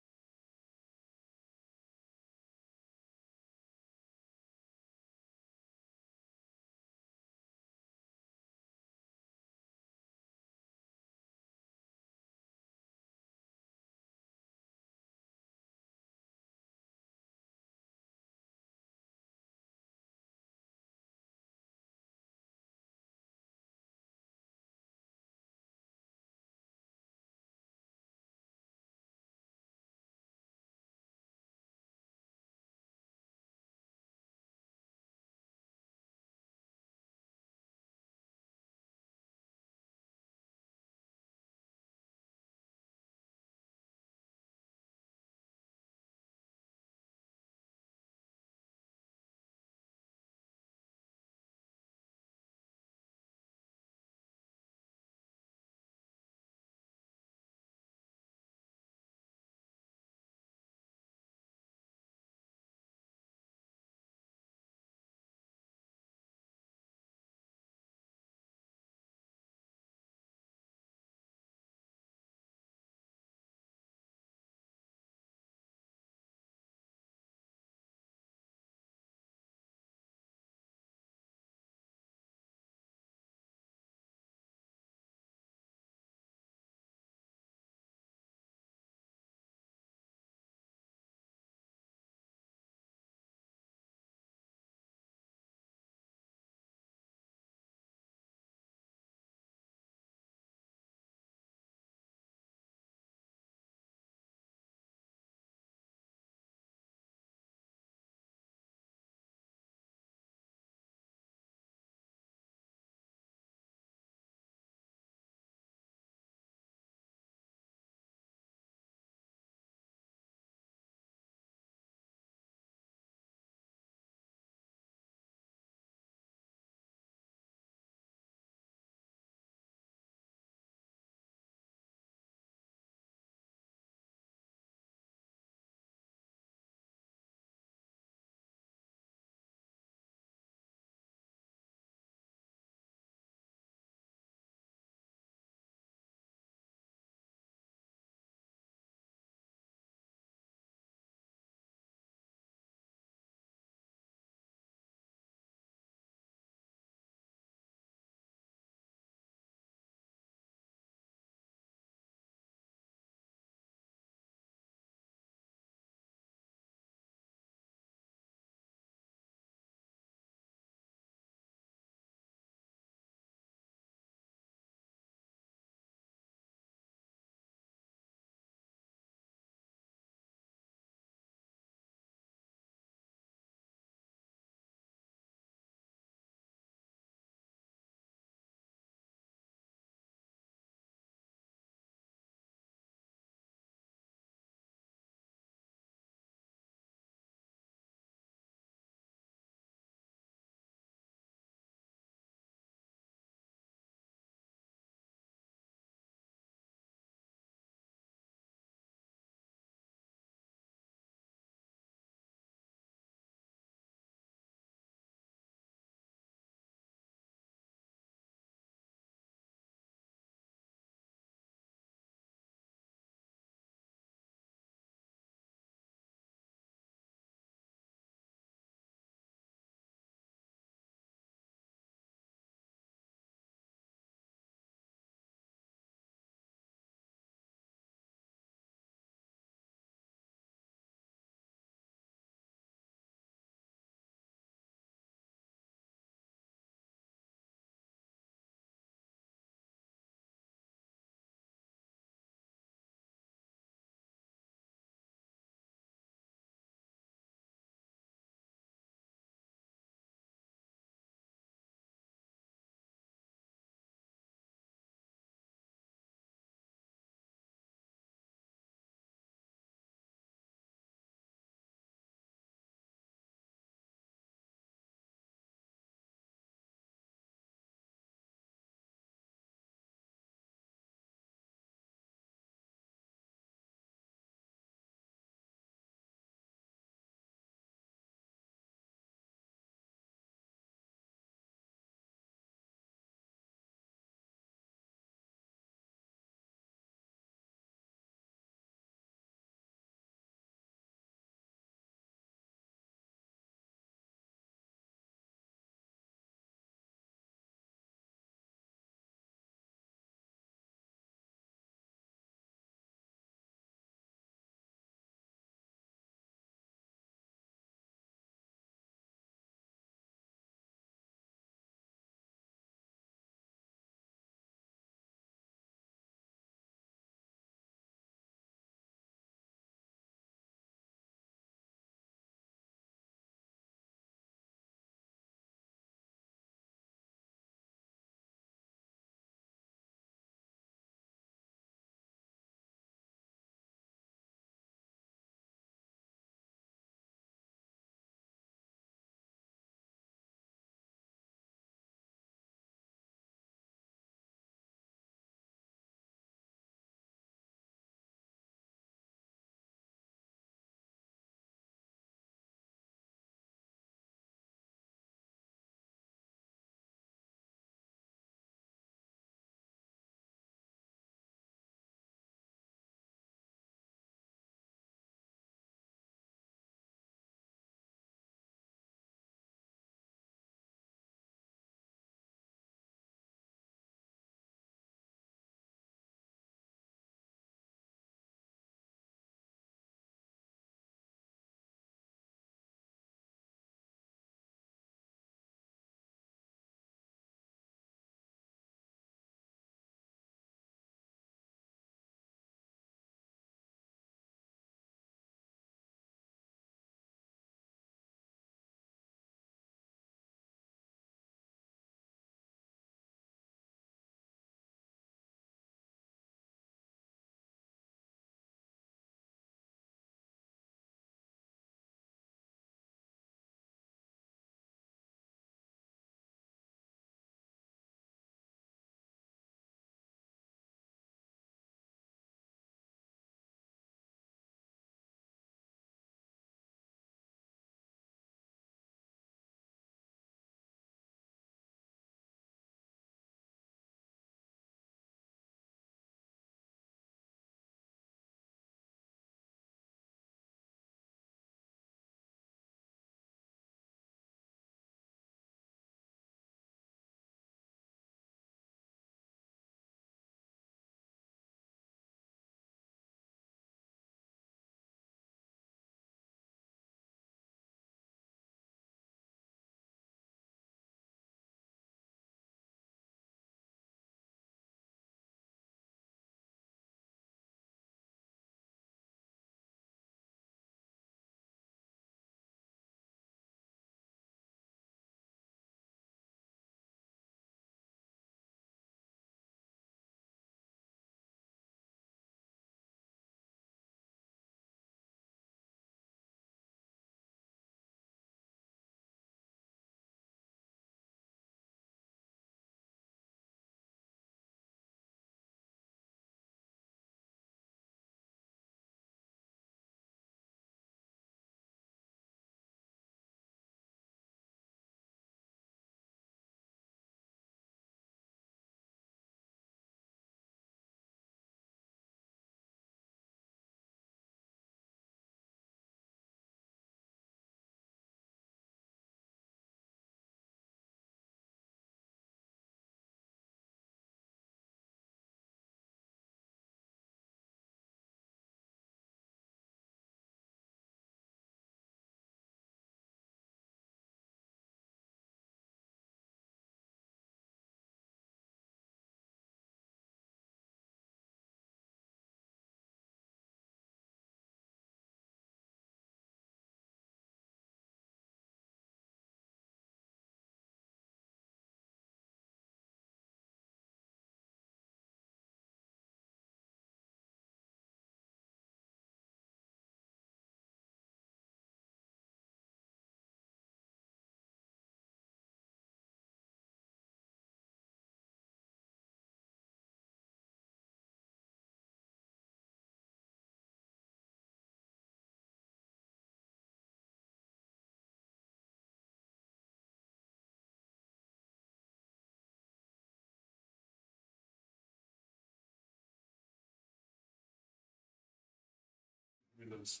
It is.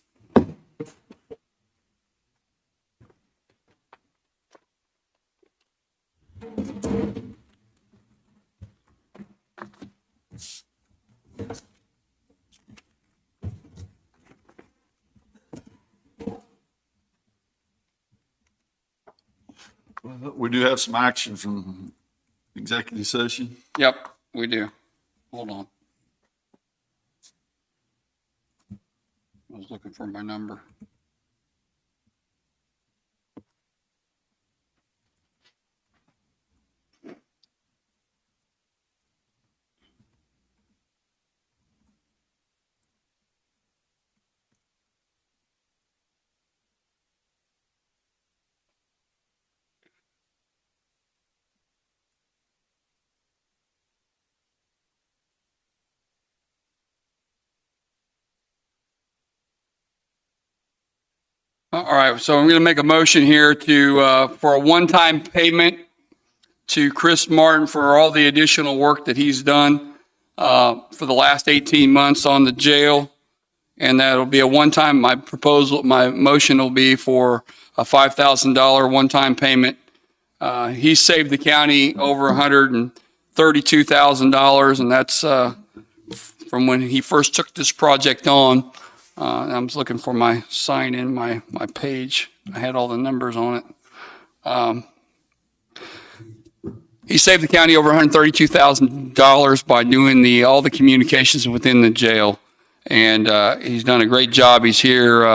Well, we do have some action from executive session. Yep, we do. Hold on. I was looking for my number. All right, so I'm going to make a motion here for a one-time payment to Chris Martin for all the additional work that he's done for the last 18 months on the jail. And that'll be a one-time, my motion will be for a $5,000 one-time payment. He saved the county over $132,000, and that's from when he first took this project on. I was looking for my sign in my page. I had all the numbers on it. He saved the county over $132,000 by doing all the communications within the jail. And he's done a great job. He's here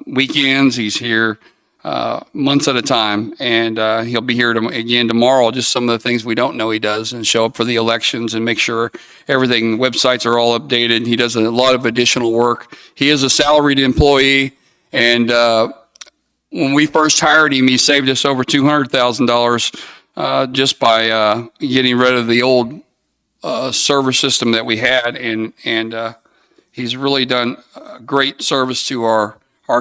weekends. He's here months at a time. And he'll be here again tomorrow. Just some of the things we don't know he does, and show up for the elections and make sure websites are all updated. He does a lot of additional work. He is a salaried employee. And when we first hired him, he saved us over $200,000 just by getting rid of the old server system that we had. And he's really done great service to our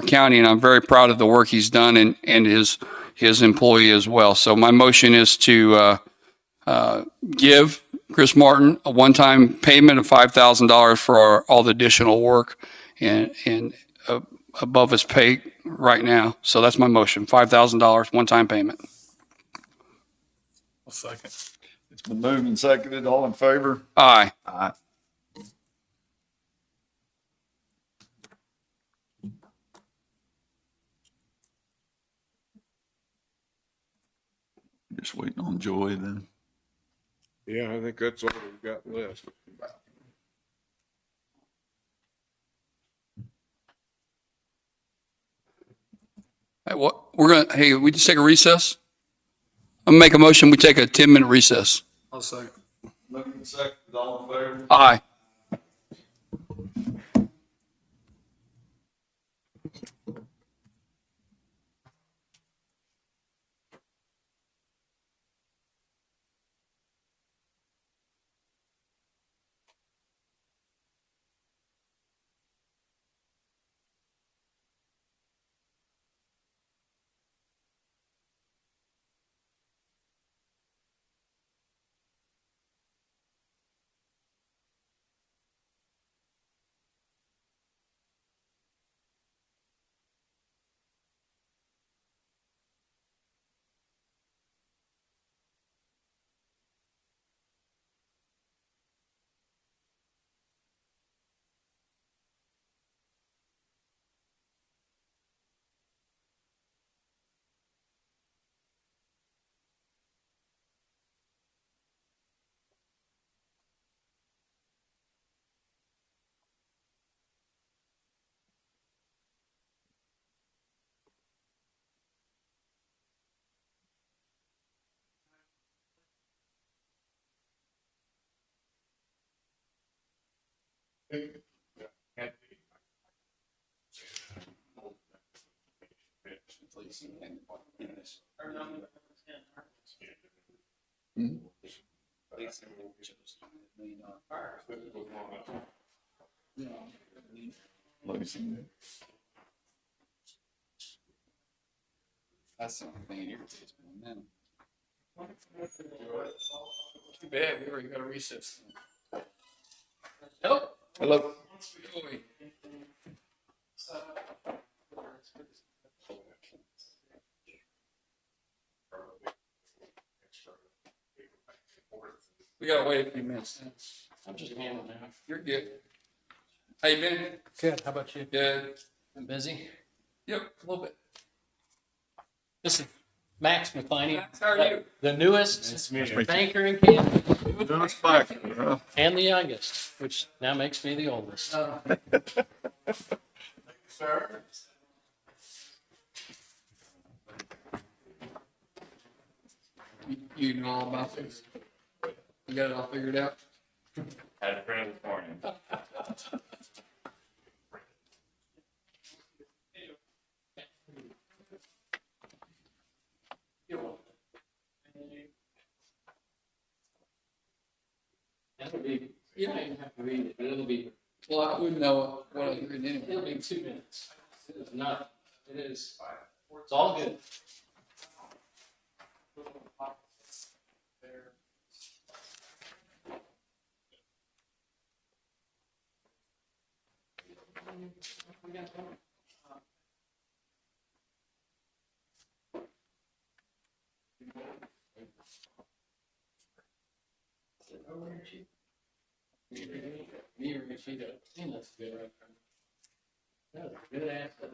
county, and I'm very proud of the work he's done and his employee as well. So my motion is to give Chris Martin a one-time payment of $5,000 for all the additional work and above his pay right now. So that's my motion, $5,000 one-time payment. A second. It's been moved and seconded. All in favor? Aye. Aye. Just waiting on Joy then. Yeah, I think that's all we've got left. Hey, we just take a recess? I'm gonna make a motion, we take a 10-minute recess. I'll second. Moving second, all in favor? Aye. That's the only thing that irritates me. Too bad, we already got a recess. Hello? Hello. We gotta wait a few minutes. I'm just handling that. You're good. How you been? Good. How about you? Good. I'm busy. Yep, a little bit. This is Max McCliney. Max, how are you? The newest banker in Canada. And the youngest, which now makes me the oldest. Sir? You know all about this. You got it all figured out? Had a friend this morning. That'll be, you don't even have to read it, but it'll be, Well, I wouldn't know what I was reading it'll anyway. be 2 minutes. It is not, it is, it's all good. Me or Rashida, that's good right there. That was a good answer.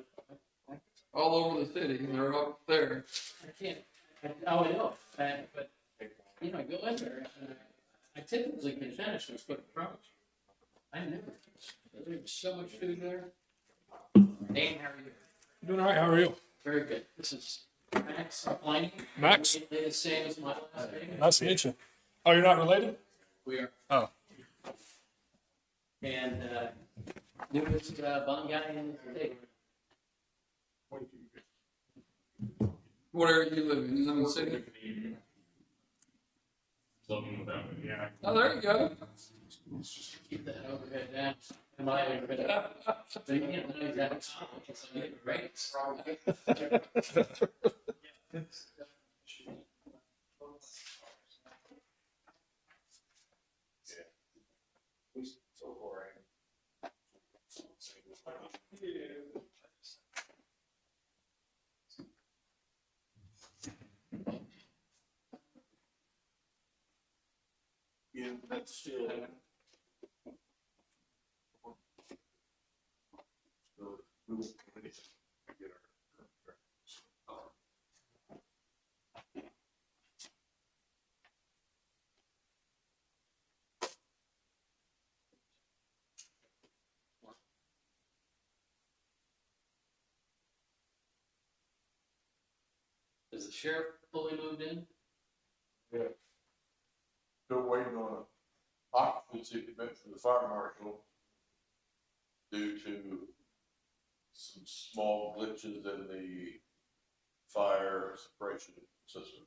All over the city, they're up there. I can't, I know, but, you know, I go in there and I typically can finish what's put in front of me. I never finish. There's so much food there. Dan, how are you? Doing all right. How are you? Very good. This is Max McCliney. Max? The same as my last name. Nice to meet you. Oh, you're not related? We are. Oh. And, newest, bum guy in the state. What area you live in? You live in the city? Yeah. Oh, there you go. Keep that overhead down. Am I overhead up? So you can't lose that. Because I get rates. Yeah, that's still. Is the sheriff fully moved in? Yeah. Still waiting on a occupancy permit from the fire marshal due to some small glitches in the fire suppression system.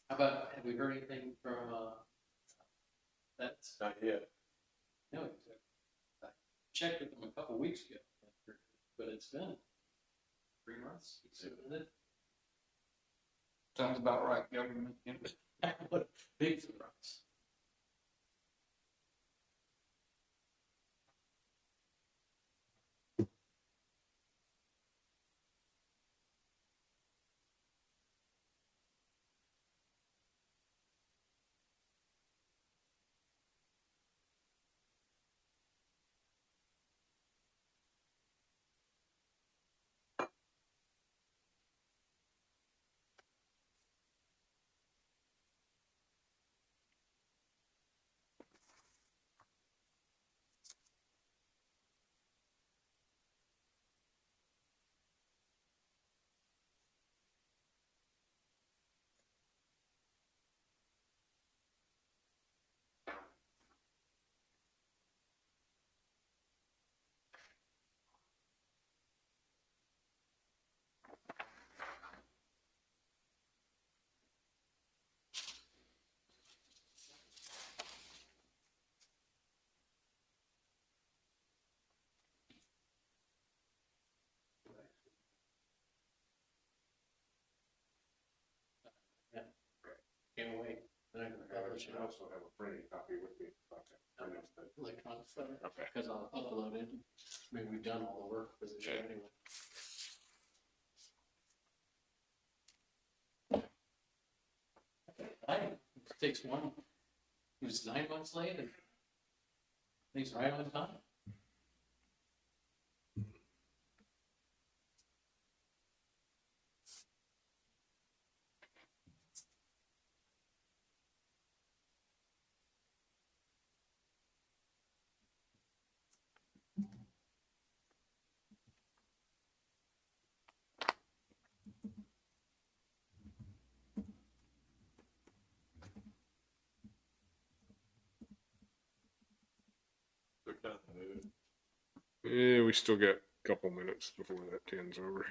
How about, have we heard anything from, that's, Not yet. no, I checked with them a couple weeks ago, but it's been 3 months. Isn't it? Sounds about right, government. What a big surprise. Can't wait. Then I can publish it. I also have a printed copy with me. Electronic stuff. Okay. Because I'll upload it. I mean, we've done all the work for the show anyway. It takes one. He was 9 months late and he's right on time. Yeah, we still got a couple minutes before that 10's over.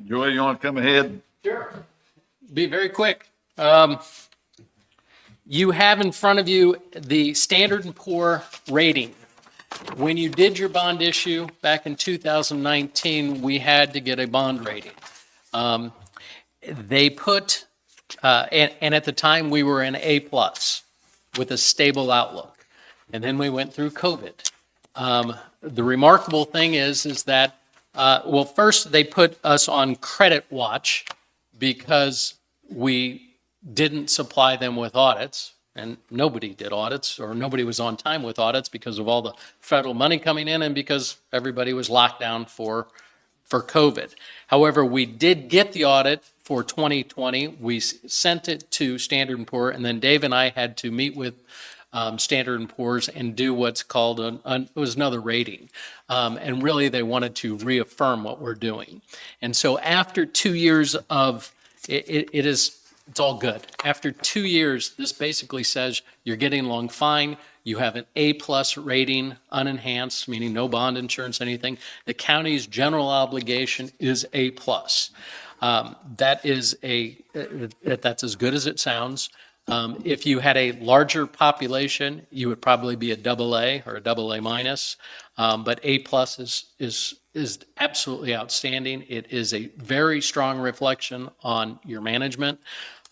Joey, you want to come ahead? Sure. Be very quick. You have in front of you the Standard & Poor rating. When you did your bond issue back in 2019, we had to get a bond rating. They put, and at the time we were an A+ with a stable outlook. And then we went through COVID. The remarkable thing is that, well, first they put us on credit watch because we didn't supply them with audits, and nobody did audits, or nobody was on time with audits because of all the federal money coming in and because everybody was locked down for COVID. However, we did get the audit for 2020. We sent it to Standard & Poor, and then Dave and I had to meet with Standard & Poor's and do what's called it was another rating. And really they wanted to reaffirm what we're doing. And so after 2 years of, it's all good. After 2 years, this basically says you're getting along fine. You have an A+ rating, unenhanced, meaning no bond insurance, anything. The county's general obligation is A+. That is that's as good as it sounds. If you had a larger population, you would probably be a AA or a AA-. But A+ is absolutely outstanding. It is a very strong reflection on your management,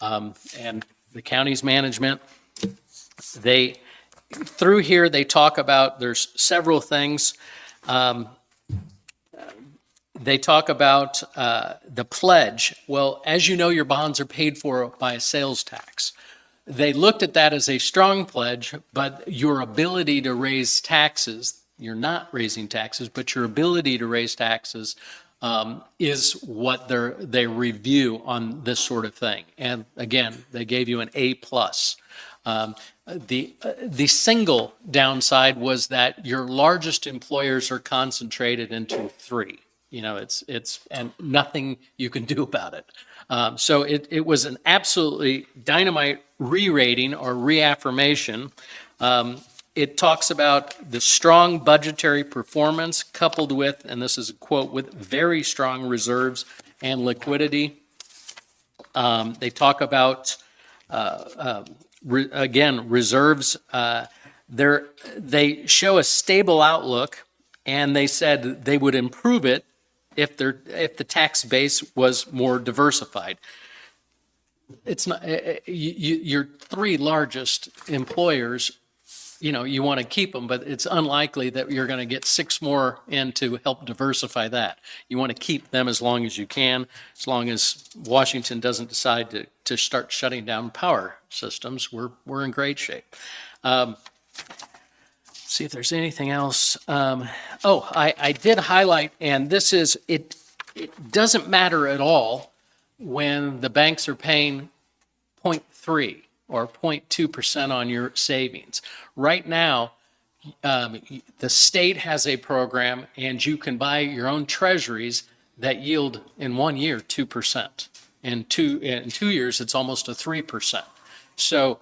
and the county's management. Through here, they talk about, there's several things. They talk about the pledge. Well, as you know, your bonds are paid for by a sales tax. They looked at that as a strong pledge, but your ability to raise taxes, you're not raising taxes, but your ability to raise taxes is what they review on this sort of thing. And again, they gave you an A+. The single downside was that your largest employers are concentrated into 3. You know, and nothing you can do about it. So it was an absolutely dynamite re-rating or reaffirmation. It talks about the strong budgetary performance coupled with, and this is a quote, with very strong reserves and liquidity. They talk about, again, reserves. They show a stable outlook, and they said they would improve it if the tax base was more diversified. It's not your 3 largest employers. You know, you want to keep them, but it's unlikely that you're going to get 6 more in to help diversify that. You want to keep them as long as you can, as long as Washington doesn't decide to start shutting down power systems. We're in great shape. See if there's anything else. I did highlight, and this is, it doesn't matter at all when the banks are paying 0.3 or 0.2% on your savings. Right now, the state has a program, and you can buy your own treasuries that yield in 1 year 2%. In 2 years, it's almost a 3%. So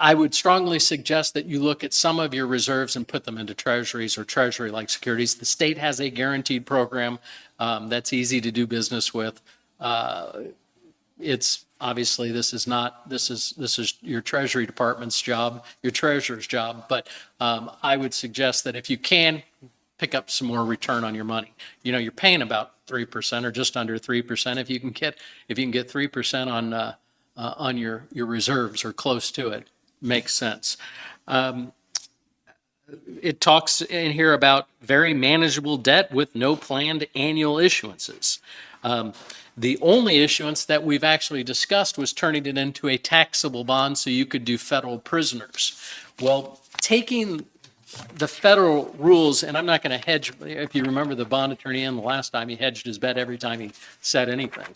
I would strongly suggest that you look at some of your reserves and put them into treasuries or treasury-like securities. The state has a guaranteed program that's easy to do business with. It's obviously this is your Treasury Department's job, your treasurer's job. But I would suggest that if you can, pick up some more return on your money. You know, you're paying about 3% or just under 3%. If you can get 3% on your reserves or close to it, makes sense. It talks in here about very manageable debt with no planned annual issuances. The only issuance that we've actually discussed was turning it into a taxable bond so you could do federal prisoners. Well, taking the federal rules, and I'm not going to hedge, if you remember the bond attorney in the last time, he hedged his bet every time he said anything.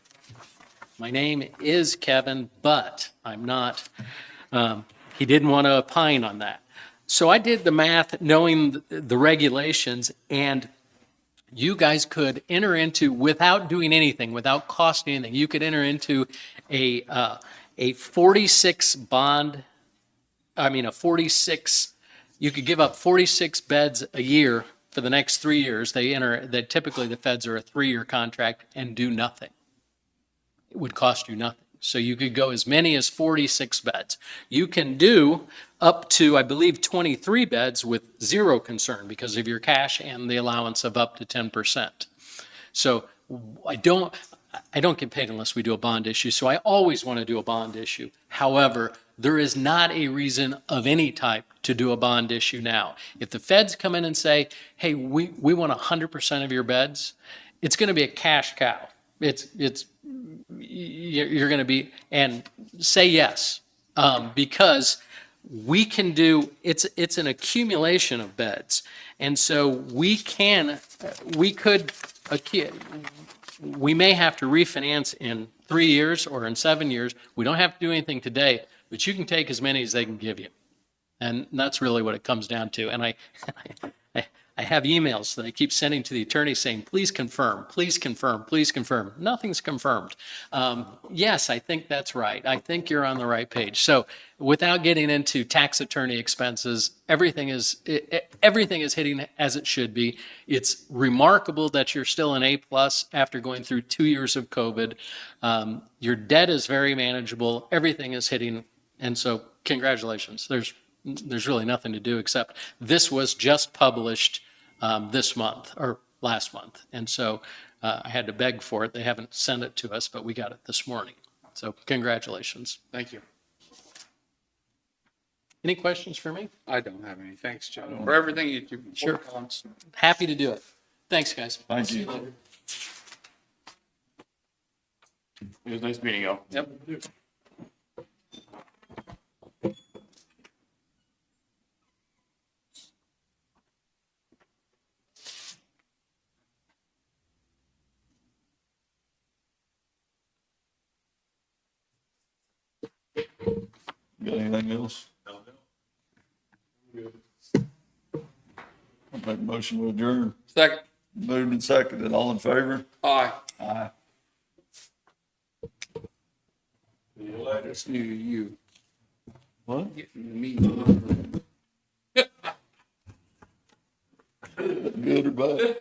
My name is Kevin, but I'm not. He didn't want to opine on that. So I did the math knowing the regulations, and you guys could enter into, without doing anything, without costing anything, you could enter into a 46 bond, you could give up 46 beds a year for the next 3 years. Typically the feds are a 3-year contract and do nothing. It would cost you nothing. So you could go as many as 46 beds. You can do up to, I believe, 23 beds with zero concern because of your cash and the allowance of up to 10%. So I don't get paid unless we do a bond issue. So I always want to do a bond issue. However, there is not a reason of any type to do a bond issue now. If the feds come in and say, hey, we want 100% of your beds, it's going to be a cash cow. You're going to be, and say yes, because we can do, it's an accumulation of beds. And so we may have to refinance in 3 years or in 7 years. We don't have to do anything today, but you can take as many as they can give you. And that's really what it comes down to. And I have emails that I keep sending to the attorney saying, please confirm, please confirm, please confirm. Nothing's confirmed. Yes, I think that's right. I think you're on the right page. So without getting into tax attorney expenses, everything is hitting as it should be. It's remarkable that you're still an A+ after going through 2 years of COVID. Your debt is very manageable. Everything is hitting. And so congratulations. There's really nothing to do except this was just published this month or last month. And so I had to beg for it. They haven't sent it to us, but we got it this morning. So congratulations. Thank you. Any questions for me? I don't have any. Thanks, Joe, for everything that you've Sure. worked on. Happy to do it. Thanks, guys. Thank See you. later. It was nice meeting you. Yep. Got anything else? I'll make a motion to adjourn. Second. Moved and seconded. All in favor? Aye. Aye. That's new to you. What? Getting the meeting. Good or bad?